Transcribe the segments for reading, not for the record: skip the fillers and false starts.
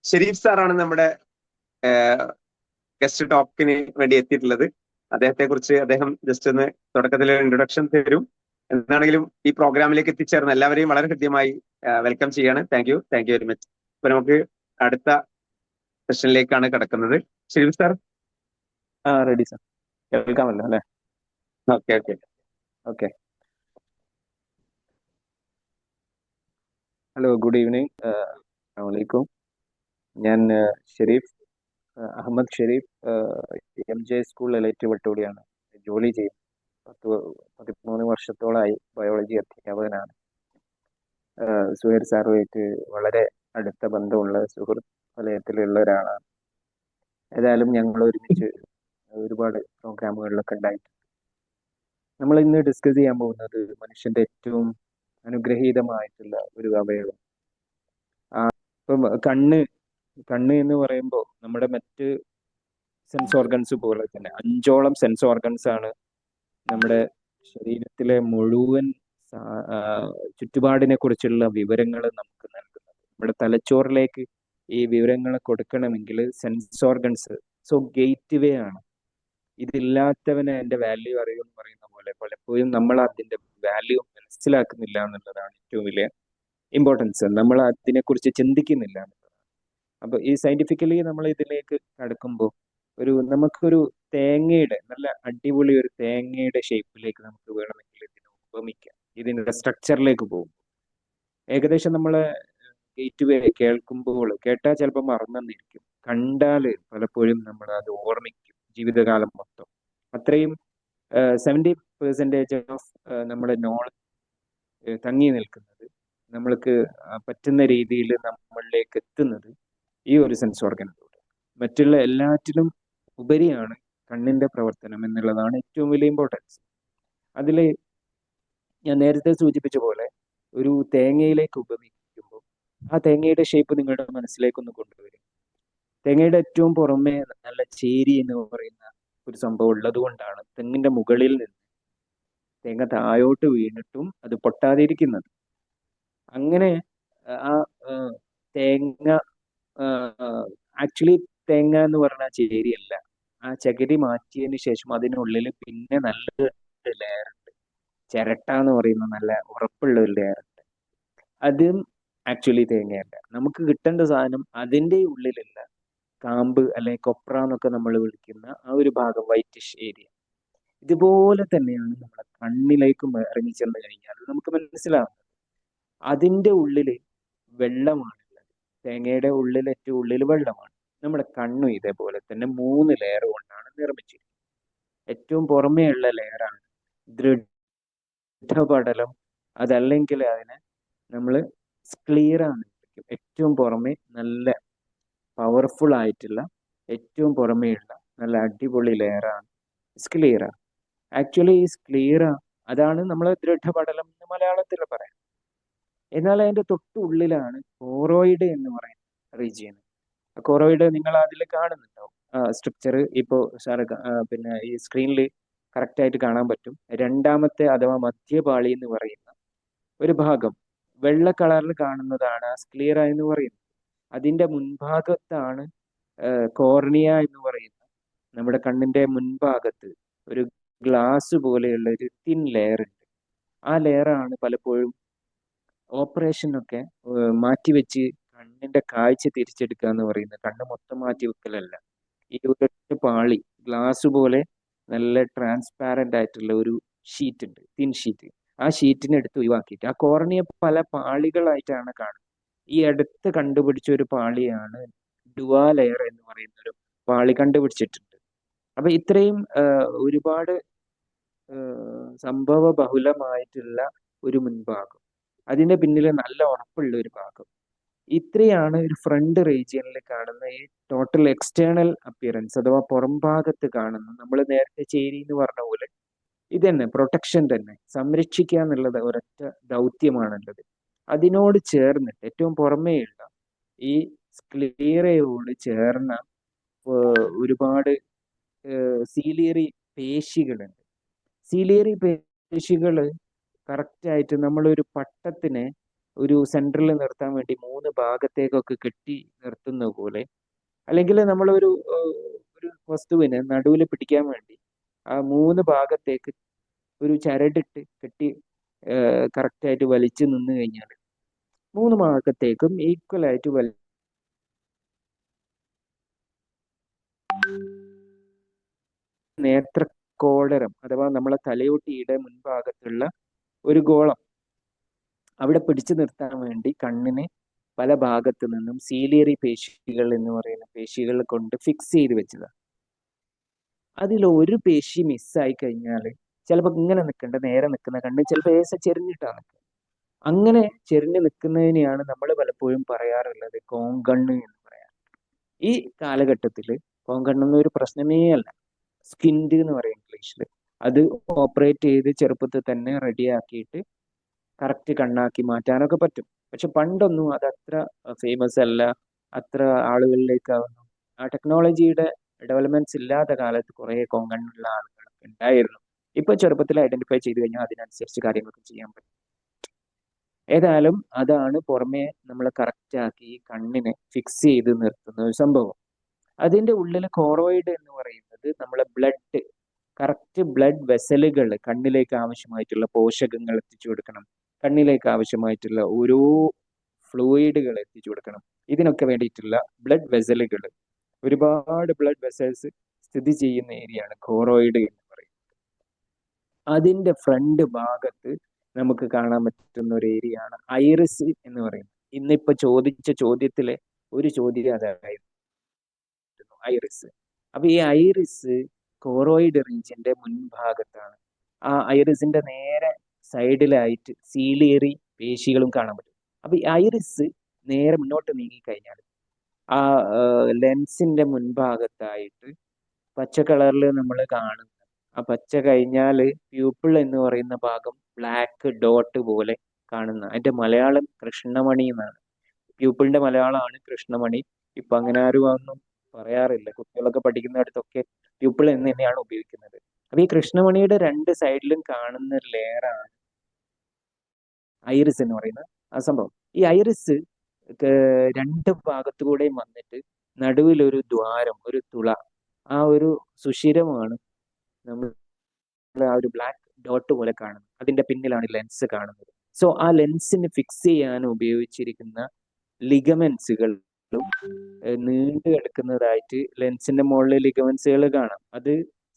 ഷെരീഫ് സാറാണ് നമ്മുടെ ഗസ്റ്റ് ടോക്കിന് വേണ്ടി എത്തിയിട്ടുള്ളത്. അദ്ദേഹം ജസ്റ്റ് ഒന്ന് തുടക്കത്തിൽ ഇൻട്രൊഡക്ഷൻ തരും. എന്താണെങ്കിലും ഈ പ്രോഗ്രാമിലേക്ക് എത്തിച്ചേർന്ന എല്ലാവരെയും വളരെ ഹൃദ്യമായി വെൽക്കം ചെയ്യാണ്. Thank you very much. ഇപ്പൊ നമുക്ക് അടുത്ത സെഷനിലേക്കാണ് കിടക്കുന്നത്. ഷെരീഫ് സാർ. റെഡി സാർ, കേൾക്കാമല്ലോ അല്ലേ? ഓക്കെ. Hello, good evening. അസ്സലാമലൈക്കും. ഞാൻ Sharif, Ahmed Sharif, MJ school elite വട്ടോടിയാണ് ജോലി ചെയ്യുന്നത്. 13 വർഷത്തോളമായി ബയോളജി അധ്യാപകനാണ്. സുഹൈർ സാറുമായിട്ട് വളരെ അടുത്ത ബന്ധമുള്ള സുഹൃത്ത് വലയത്തിലുള്ള ഒരാളാണ്. ഏതായാലും ഞങ്ങൾ ഒരുമിച്ച് ഒരുപാട് പ്രോഗ്രാമുകളിലൊക്കെ ഉണ്ടായിട്ടുണ്ട്. നമ്മൾ ഇന്ന് ഡിസ്കസ് ചെയ്യാൻ പോകുന്നത് മനുഷ്യന്റെ ഏറ്റവും അനുഗ്രഹീതമായിട്ടുള്ള ഒരു അവയവം. ഇപ്പം കണ്ണ് എന്ന് പറയുമ്പോൾ നമ്മുടെ മറ്റ് സെൻസ് ഓർഗൻസ് പോലെ തന്നെ 5ഓളം സെൻസ് ഓർഗൻസ് ആണ് നമ്മുടെ ശരീരത്തിലെ മുഴുവൻ ചുറ്റുപാടിനെ കുറിച്ചുള്ള വിവരങ്ങൾ നമുക്ക് നൽകുന്നത്. നമ്മുടെ തലച്ചോറിലേക്ക് ഈ വിവരങ്ങൾ കൊടുക്കണമെങ്കിൽ സെൻസ് ഓർഗൻസ് ഗേറ്റ് വേ ആണ്. ഇതില്ലാത്തവന് അതിന്റെ വാല്യൂ അറിയുമെന്ന് പറയുന്ന പോലെ പലപ്പോഴും നമ്മൾ അതിന്റെ വാല്യൂ മനസ്സിലാക്കുന്നില്ല എന്നുള്ളതാണ് ഏറ്റവും വലിയ ഇമ്പോർട്ടൻസ്. നമ്മൾ അതിനെക്കുറിച്ച് ചിന്തിക്കുന്നില്ല എന്നുള്ളതാണ്. അപ്പൊ ഈ സയന്റിഫിക്കലി നമ്മൾ ഇതിലേക്ക് കടക്കുമ്പോൾ നമുക്കൊരു തേങ്ങയുടെ നല്ല അടിപൊളി ഒരു തേങ്ങയുടെ ഷേപ്പിലേക്ക് നമുക്ക് വേണമെങ്കിൽ ഇതിനെ ഉപമിക്കാം. ഇതിന്റെ സ്ട്രക്ചറിലേക്ക് പോകും. ഏകദേശം നമ്മളെ ഗേറ്റ് വേ കേട്ടാൽ ചിലപ്പോൾ മറന്നെന്നിരിക്കും, കണ്ടാല് പലപ്പോഴും നമ്മൾ അത് ഓർമ്മിക്കും ജീവിതകാലം മൊത്തം. അത്രയും 70% ഓഫ് നമ്മുടെ നോളജ് തങ്ങി നിൽക്കുന്നത്, നമ്മൾക്ക് പറ്റുന്ന രീതിയിൽ നമ്മളിലേക്ക് എത്തുന്നത് ഈ ഒരു സെൻസ് ഓർഗനിലൂടെ. മറ്റുള്ള എല്ലാറ്റിലും ഉപരിയാണ് കണ്ണിന്റെ പ്രവർത്തനം എന്നുള്ളതാണ് ഏറ്റവും വലിയ ഇമ്പോർട്ടൻസ്. അതിൽ ഞാൻ നേരത്തെ സൂചിപ്പിച്ച പോലെ ഒരു തേങ്ങയിലേക്ക് ഉപമിക്കുമ്പോൾ ആ തേങ്ങയുടെ ഷേപ്പ് നിങ്ങളുടെ മനസ്സിലേക്കൊന്ന് കൊണ്ടുവരും. തേങ്ങയുടെ ഏറ്റവും പുറമെ നല്ല ചേരി എന്ന് പറയുന്ന ഒരു സംഭവം ഉള്ളത് കൊണ്ടാണ് തെങ്ങിന്റെ മുകളിൽ നിന്ന് തേങ്ങ താഴോട്ട് വീണിട്ടും അത് പൊട്ടാതിരിക്കുന്നത്. അങ്ങനെ ആ തേങ്ങ ആക്ച്വലി തേങ്ങ എന്ന് പറഞ്ഞാൽ ചേരിയല്ല. ആ ചകിരി മാറ്റിയതിന് ശേഷം അതിനുള്ളിൽ പിന്നെ നല്ല ലെയർ ഉണ്ട്. ചിരട്ട എന്ന് പറയുന്ന നല്ല ഉറപ്പുള്ള ഒരു ലെയർ ഉണ്ട്. അതും ആക്ച്വലി തേങ്ങയല്ല. നമുക്ക് കിട്ടേണ്ട സാധനം അതിൻ്റെ ഉള്ളിലുള്ള കാമ്പ് അല്ലെങ്കിൽ കൊപ്ര എന്നൊക്കെ നമ്മൾ വിളിക്കുന്ന ആ ഒരു ഭാഗം, വൈറ്റിഷ് ഏരിയ. ഇതുപോലെ തന്നെയാണ് നമ്മളെ കണ്ണിലേക്കും ഇറങ്ങി ചെന്ന് കഴിഞ്ഞാൽ നമുക്ക് മനസ്സിലാവുന്നത് അതിൻ്റെ ഉള്ളിൽ വെള്ളമാണുള്ളത്. തേങ്ങയുടെ ഉള്ളിൽ ഏറ്റവും ഉള്ളിൽ വെള്ളമാണ്. നമ്മുടെ കണ്ണും ഇതേപോലെ തന്നെ 3 ലെയർ കൊണ്ടാണ് നിർമ്മിച്ചിരിക്കുന്നത്. ഏറ്റവും പുറമേയുള്ള ലെയറാണ് ദൃഢപടലം, അതല്ലെങ്കിൽ അതിനെ നമ്മൾ സ്ക്ലീറ എന്ന് വിളിക്കും. ഏറ്റവും പുറമെ നല്ല പവർഫുൾ ആയിട്ടുള്ള ഏറ്റവും പുറമേയുള്ള നല്ല അടിപൊളി ലെയറാണ് സ്ക്ലീറ. ആക്ച്വലി ഈ സ്ക്ലീറ അതാണ് നമ്മൾ ദൃഢപടലം എന്ന് മലയാളത്തിൽ പറയാം. എന്നാൽ അതിന്റെ തൊട്ടുള്ളിലാണ് കോറോയിഡ് എന്ന് പറയുന്ന റീജിയൻ. കോറോയിഡ് നിങ്ങൾ അതിൽ കാണുന്നുണ്ടാവും. സ്ട്രക്ചർ ഇപ്പോൾ സാറ് പിന്നെ ഈ സ്ക്രീനിൽ കറക്റ്റ് ആയിട്ട് കാണാൻ പറ്റും. രണ്ടാമത്തെ അഥവാ മധ്യപാളി എന്ന് പറയുന്ന ഒരു ഭാഗം വെള്ള കളറിൽ കാണുന്നതാണ് സ്ക്ലീറ എന്ന് പറയുന്നത്. അതിന്റെ മുൻഭാഗത്താണ് കോർണിയ എന്ന് പറയുന്ന നമ്മുടെ കണ്ണിന്റെ മുൻഭാഗത്ത് ഒരു ഗ്ലാസ് പോലെയുള്ള ഒരു തിൻ ലെയർ ഉണ്ട്. ആ ലെയറാണ് പലപ്പോഴും ഓപ്പറേഷനൊക്കെ മാറ്റിവെച്ച് കണ്ണിന്റെ കാഴ്ച തിരിച്ചെടുക്കുക എന്ന് പറയുന്നത്. കണ്ണ് മൊത്തം മാറ്റി വെക്കലല്ല. ഈ ഒരു പാളി ഗ്ലാസ് പോലെ നല്ല ട്രാൻസ്പാരന്റ് ആയിട്ടുള്ള ഒരു ഷീറ്റ് ഉണ്ട്, തിൻ ഷീറ്റ്. ആ ഷീറ്റിനെ എടുത്ത് ഒഴിവാക്കിയിട്ട് ആ കോർണിയ പല പാളികളായിട്ടാണ് കാണുന്നത്. ഈ അടുത്ത് കണ്ടുപിടിച്ച ഒരു പാളിയാണ് ഡുവാ ലെയർ എന്ന് പറയുന്ന ഒരു പാളി കണ്ടുപിടിച്ചിട്ടുണ്ട്. അപ്പൊ ഇത്രയും ഒരുപാട് സംഭവ ബഹുലമായിട്ടുള്ള ഒരു മുൻഭാഗം, അതിന്റെ പിന്നിൽ നല്ല ഉറപ്പുള്ള ഒരു ഭാഗം, ഇത്രയാണ് ഒരു ഫ്രണ്ട് റീജിയനിൽ കാണുന്ന ഈ ടോട്ടൽ എക്സ്റ്റേണൽ അപ്പിയറൻസ് അഥവാ പുറം ഭാഗത്ത് കാണുന്ന. നമ്മൾ നേരത്തെ ചേരി എന്ന് പറഞ്ഞ പോലെ ഇത് തന്നെ പ്രൊട്ടക്ഷൻ തന്നെ, സംരക്ഷിക്കുക എന്നുള്ളത് ഒരൊറ്റ ദൗത്യമാണുള്ളത്. അതിനോട് ചേർന്നിട്ട് ഏറ്റവും പുറമേയുള്ള ഈ സ്ക്ലീറയോട് ചേർന്ന ഒരുപാട് സീലിയറി പേശികളുണ്ട്. സീലിയറി പേശികൾ കറക്റ്റായിട്ട് നമ്മളൊരു പട്ടത്തിനെ ഒരു സെൻറ്ററിൽ നിർത്താൻ വേണ്ടി 3 ഭാഗത്തേക്കൊക്കെ കെട്ടി നിർത്തുന്ന പോലെ, അല്ലെങ്കിൽ നമ്മളൊരു ഒരു വസ്തുവിനെ നടുവിൽ പിടിക്കാൻ വേണ്ടി ആ 3 ഭാഗത്തേക്ക് ഒരു ചരടിട്ട് കെട്ടി കറക്റ്റായിട്ട് വലിച്ചു നിന്ന് കഴിഞ്ഞാൽ 3 ഭാഗത്തേക്കും ഈക്വലായിട്ട് നേത്രകോളരം അഥവാ നമ്മളെ തലയോട്ടിയുടെ മുൻഭാഗത്തുള്ള ഒരു ഗോളം അവിടെ പിടിച്ചു നിർത്താൻ വേണ്ടി കണ്ണിനെ പല ഭാഗത്തു നിന്നും സീലിയറി പേശികൾ എന്ന് പറയുന്ന പേശികൾ കൊണ്ട് ഫിക്സ് ചെയ്ത് വെച്ചതാണ്. അതിൽ ഒരു പേശി മിസ്സായി കഴിഞ്ഞാൽ ചിലപ്പോൾ ഇങ്ങനെ നിൽക്കേണ്ട നേരെ നിൽക്കുന്ന കണ്ണ് ചിലപ്പോൾ ചെരിഞ്ഞിട്ടാണ് നിൽക്കുക. അങ്ങനെ ചെരിഞ്ഞ് നിൽക്കുന്നതിനെയാണ് നമ്മൾ പലപ്പോഴും പറയാറുള്ളത് കോങ്കണ്ണ് എന്ന് പറയാം. ഈ കാലഘട്ടത്തിൽ കോങ്കണ്ണെന്ന് ഒരു പ്രശ്നമേ അല്ല, സ്കിൻഡ് എന്ന് പറയും ഇംഗ്ലീഷിൽ. അത് ഓപ്പറേറ്റ് ചെയ്ത് ചെറുപ്പത്തിൽ തന്നെ റെഡിയാക്കിയിട്ട് കറക്റ്റ് കണ്ണാക്കി മാറ്റാനൊക്കെ പറ്റും. പക്ഷെ പണ്ടൊന്നും അത് അത്ര ഫേമസ് അല്ല, അത്ര ആളുകളിലേക്കാവുന്നു. ആ ടെക്നോളജിയുടെ ഡെവലപ്മെന്റ്സ് ഇല്ലാത്ത കാലത്ത് കുറേ കോങ്കണ്ണുള്ള ആളുകളൊക്കെ ഉണ്ടായിരുന്നു. ഇപ്പൊ ചെറുപ്പത്തിൽ ഐഡന്റിഫൈ ചെയ്ത് കഴിഞ്ഞാൽ അതിനനുസരിച്ച് കാര്യങ്ങളൊക്കെ ചെയ്യാൻ പറ്റും. ഏതായാലും അതാണ് പുറമെ നമ്മൾ കറക്റ്റാക്കി കണ്ണിനെ ഫിക്സ് ചെയ്ത് നിർത്തുന്ന ഒരു സംഭവം. അതിന്റെ ഉള്ളിൽ കോറോയിഡ് എന്ന് പറയുന്നത് നമ്മളെ ബ്ലഡ്, കറക്റ്റ് ബ്ലഡ് വെസലുകൾ, കണ്ണിലേക്ക് ആവശ്യമായിട്ടുള്ള പോഷകങ്ങൾ എത്തിച്ചു കൊടുക്കണം, കണ്ണിലേക്ക് ആവശ്യമായിട്ടുള്ള ഓരോ ഫ്ലൂയിഡുകൾ എത്തിച്ചു കൊടുക്കണം. ഇതിനൊക്കെ വേണ്ടിയിട്ടുള്ള ബ്ലഡ് വെസലുകൾ, ഒരുപാട് ബ്ലഡ് വെസൽസ് സ്ഥിതി ചെയ്യുന്ന ഏരിയയാണ് കോറോയിഡ് എന്ന് പറയുന്നത്. അതിന്റെ ഫ്രണ്ട് ഭാഗത്ത് നമുക്ക് കാണാൻ പറ്റുന്ന ഒരു ഏരിയയാണ് ഐറിസ് എന്ന് പറയുന്നത്. ഇന്നിപ്പോ ചോദിച്ച ചോദ്യത്തിലെ ഒരു ചോദ്യം അതായിരുന്നു ഐറിസ്. അപ്പൊ ഈ ഐറിസ് കോറോയിഡ് റീജിയന്റെ മുൻഭാഗത്താണ്. ആ ഐറിസിന്റെ നേരെ സൈഡിലായിട്ട് സീലിയറി പേശികളും കാണാൻ പറ്റും. അപ്പൊ ഈ ഐറിസ് നേരെ മുന്നോട്ട് നീങ്ങിക്കഴിഞ്ഞാൽ ആ ലെൻസിന്റെ മുൻഭാഗത്തായിട്ട് പച്ച കളറിൽ നമ്മൾ കാണുന്ന ആ പച്ച കഴിഞ്ഞാൽ പ്യൂപ്പിൾ എന്ന് പറയുന്ന ഭാഗം ബ്ലാക്ക് ഡോട്ട് പോലെ കാണുന്ന, അതിന്റെ മലയാളം കൃഷ്ണമണി എന്നാണ്. പ്യൂപ്പിളിന്റെ മലയാളമാണ് കൃഷ്ണമണി. ഇപ്പൊ അങ്ങനെ ആരും ഒന്നും പറയാറില്ല. കുട്ടികളൊക്കെ പഠിക്കുന്നിടത്തൊക്കെ പ്യൂപ്പിൾ എന്ന് തന്നെയാണ് ഉപയോഗിക്കുന്നത്. അപ്പൊ ഈ കൃഷ്ണമണിയുടെ 2 സൈഡിലും കാണുന്ന ഒരു ലെയറാണ് ഐറിസ് എന്ന് പറയുന്ന ആ സംഭവം. ഈ ഐറിസ് 2 ഭാഗത്തുകൂടെയും വന്നിട്ട് നടുവിലൊരു ദ്വാരം, ഒരു തുള, ആ ഒരു സുഷിരമാണ് നമ്മൾ ആ ഒരു ബ്ലാക്ക് ഡോട്ട് പോലെ കാണുന്നത്. അതിന്റെ പിന്നിലാണ് ലെൻസ് കാണുന്നത്. സോ ആ ലെൻസിന് ഫിക്സ് ചെയ്യാൻ ഉപയോഗിച്ചിരിക്കുന്ന ലിഗമെന്റ്സുകളും നീണ്ടു കിടക്കുന്നതായിട്ട് ലെൻസിന്റെ മുകളിൽ ലിഗമെന്റ്സുകൾ കാണാം. അത്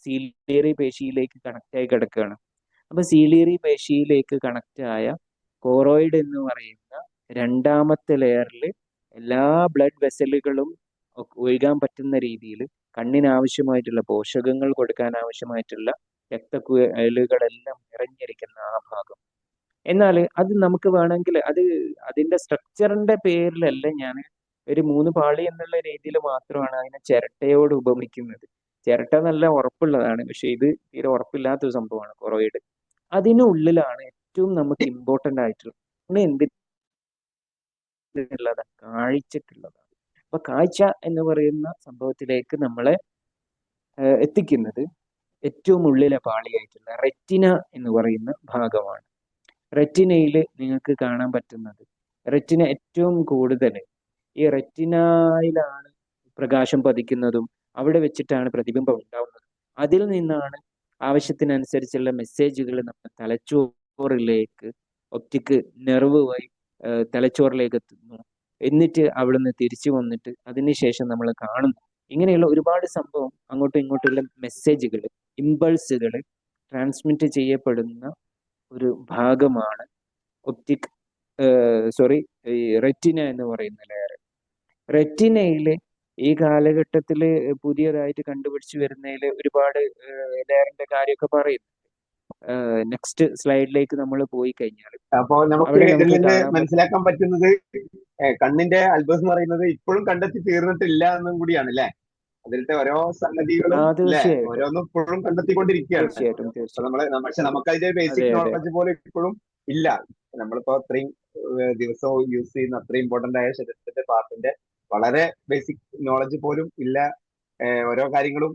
സീലിയറി പേശിയിലേക്ക് കണക്ട് ആയി കിടക്കുകയാണ്. അപ്പൊ സീലിയറി പേശിയിലേക്ക് കണക്ട് ആയ കോറോയിഡ് എന്ന് പറയുന്ന 2ാമത്തെ ലെയറിൽ എല്ലാ ബ്ലഡ് വെസലുകളും ഒഴുകാൻ പറ്റുന്ന രീതിയിൽ കണ്ണിന് ആവശ്യമായിട്ടുള്ള പോഷകങ്ങൾ കൊടുക്കാൻ ആവശ്യമായിട്ടുള്ള രക്തക്കുഴലുകളെല്ലാം നിറഞ്ഞിരിക്കുന്ന ആ ഭാഗം. എന്നാൽ അത് നമുക്ക് വേണമെങ്കിൽ അതിന്റെ സ്ട്രക്ചറിന്റെ പേരിലല്ല ഞാൻ ഒരു 3 പാളി എന്നുള്ള രീതിയിൽ മാത്രമാണ് അതിനെ ചിരട്ടയോട് ഉപമിക്കുന്നത്. ചിരട്ട നല്ല ഉറപ്പുള്ളതാണ്, പക്ഷെ ഇത് തീരെ ഉറപ്പില്ലാത്തൊരു സംഭവമാണ് കൊറോയിഡ്. അതിനുള്ളിലാണ് ഏറ്റവും നമുക്ക് ഇമ്പോർട്ടൻ്റ് ആയിട്ടുള്ള എന്തിനുള്ളതാണ്, കാഴ്ചക്കുള്ളതാണ്. അപ്പൊ കാഴ്ച എന്ന് പറയുന്ന സംഭവത്തിലേക്ക് നമ്മളെ എത്തിക്കുന്നത് ഏറ്റവും ഉള്ളിലെ പാളിയായിട്ടുള്ള റെറ്റിന എന്ന് പറയുന്ന ഭാഗമാണ്. റെറ്റിനയിൽ നിങ്ങൾക്ക് കാണാൻ പറ്റുന്നത്, റെറ്റിന ഏറ്റവും കൂടുതൽ ഈ റെറ്റിനയിലാണ് പ്രകാശം പതിക്കുന്നതും അവിടെ വെച്ചിട്ടാണ് പ്രതിബിംബം ഉണ്ടാവുന്നത്. അതിൽ നിന്നാണ് ആവശ്യത്തിനനുസരിച്ചുള്ള മെസ്സേജുകൾ നമ്മുടെ തലച്ചോറിലേക്ക് ഒപ്റ്റിക് നെർവ് വഴി തലച്ചോറിലേക്ക് എത്തുന്നു. എന്നിട്ട് അവിടുന്ന് തിരിച്ചു വന്നിട്ട് അതിനുശേഷം നമ്മൾ കാണുന്നു. ഇങ്ങനെയുള്ള ഒരുപാട് സംഭവം അങ്ങോട്ടും ഇങ്ങോട്ടുള്ള മെസ്സേജുകൾ, ഇമ്പൾസുകൾ ട്രാൻസ്മിറ്റ് ചെയ്യപ്പെടുന്ന ഒരു ഭാഗമാണ് ഈ റെറ്റിന എന്ന് പറയുന്ന ലെയർ. റെറ്റിനയിൽ ഈ കാലഘട്ടത്തിൽ പുതിയതായിട്ട് കണ്ടുപിടിച്ചു വരുന്നതിൽ ഒരുപാട് ലെയറിന്റെ കാര്യമൊക്കെ പറയുന്നു. നെക്സ്റ്റ് സ്ലൈഡിലേക്ക് നമ്മൾ പോയി കഴിഞ്ഞാൽ അപ്പോൾ നമുക്ക് ഇതിൽ നിന്ന് മനസ്സിലാക്കാൻ പറ്റുന്നത് കണ്ണിന്റെ അത്ഭുതം എന്ന് പറയുന്നത് ഇപ്പോഴും കണ്ടെത്തി തീർന്നിട്ടില്ല എന്നും കൂടിയാണ് അല്ലേ? അതിലത്തെ ഓരോ സംഗതികളും ഓരോന്നും ഇപ്പോഴും കണ്ടെത്തിക്കൊണ്ടിരിക്കുകയാണ്. പക്ഷെ നമുക്ക് അതിന്റെ ബേസിക് നോളജ് പോലും ഇപ്പോഴും ഇല്ല. നമ്മളിപ്പോ അത്രയും ദിവസവും യൂസ് ചെയ്യുന്ന അത്രയും ഇമ്പോർട്ടന്റ് ആയ ശരീരത്തിന്റെ പാർട്ടിന്റെ വളരെ ബേസിക് നോളജ് പോലും ഇല്ല. ഓരോ കാര്യങ്ങളും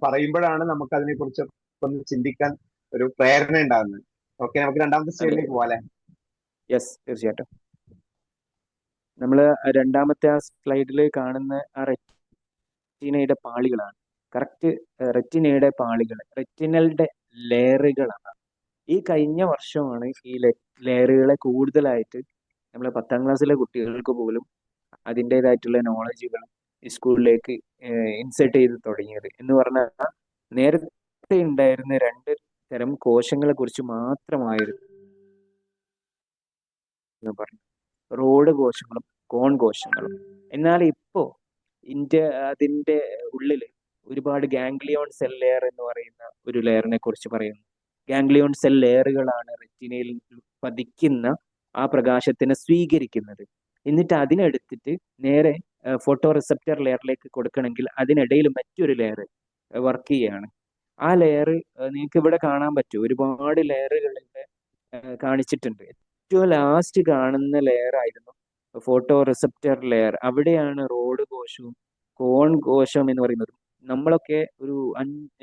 പറയുമ്പോഴാണ് നമുക്ക് അതിനെ കുറിച്ച് ഒന്ന് ചിന്തിക്കാൻ ഒരു പ്രേരണ ഉണ്ടാകുന്നത്. ഓക്കെ, നമുക്ക് 2ാമത്തെ സ്റ്റേജിലേക്ക് പോകാം. യെസ്, തീർച്ചയായിട്ടും. നമ്മൾ രണ്ടാമത്തെ ആ സ്ലൈഡിൽ കാണുന്ന ആ റെറ്റിനയുടെ പാളികളാണ്. കറക്റ്റ് റെറ്റിനയുടെ പാളികൾ, റെറ്റിനലുടെ ലെയറുകളാണ്. ഈ കഴിഞ്ഞ വർഷമാണ് ഈ ലെയറുകളെ കൂടുതലായിട്ട് നമ്മൾ 10ാം ക്ലാസ്സിലെ കുട്ടികൾക്ക് പോലും അതിൻ്റെതായിട്ടുള്ള നോളജുകൾ സ്കൂളിലേക്ക് ഇൻസേർട്ട് ചെയ്ത് തുടങ്ങിയത്. എന്ന് പറഞ്ഞാൽ നേരത്തെ ഉണ്ടായിരുന്ന 2 തരം കോശങ്ങളെ കുറിച്ച് മാത്രമായിരുന്നു പറഞ്ഞു, റോഡ് കോശങ്ങളും കോൺ കോശങ്ങളും. എന്നാൽ ഇപ്പോൾ അതിൻ്റെ ഉള്ളിൽ ഒരുപാട് ഗാംഗ്ലിയോൺ സെൽ ലെയർ എന്ന് പറയുന്ന ഒരു ലെയറിനെ കുറിച്ച് പറയുന്നു. ഗാംഗ്ലിയോൺ സെൽ ലെയറുകളാണ് റെറ്റിനയിൽ പതിക്കുന്ന ആ പ്രകാശത്തിനെ സ്വീകരിക്കുന്നത്. എന്നിട്ട് അതിനെടുത്തിട്ട് നേരെ ഫോട്ടോ റിസപ്റ്റർ ലെയറിലേക്ക് കൊടുക്കണമെങ്കിൽ അതിനിടയിൽ മറ്റൊരു ലെയർ വർക്ക് ചെയ്യുകയാണ്. ആ ലെയർ നിങ്ങൾക്ക് ഇവിടെ കാണാൻ പറ്റും, ഒരുപാട് ലെയറുകളിൽ കാണിച്ചിട്ടുണ്ട്. ഏറ്റവും ലാസ്റ്റ് കാണുന്ന ലെയർ ആയിരുന്നു ഫോട്ടോ റിസപ്റ്റർ ലെയർ. അവിടെയാണ് റോഡ് കോശവും കോൺ കോശം എന്ന് പറയുന്നത്. നമ്മളൊക്കെ ഒരു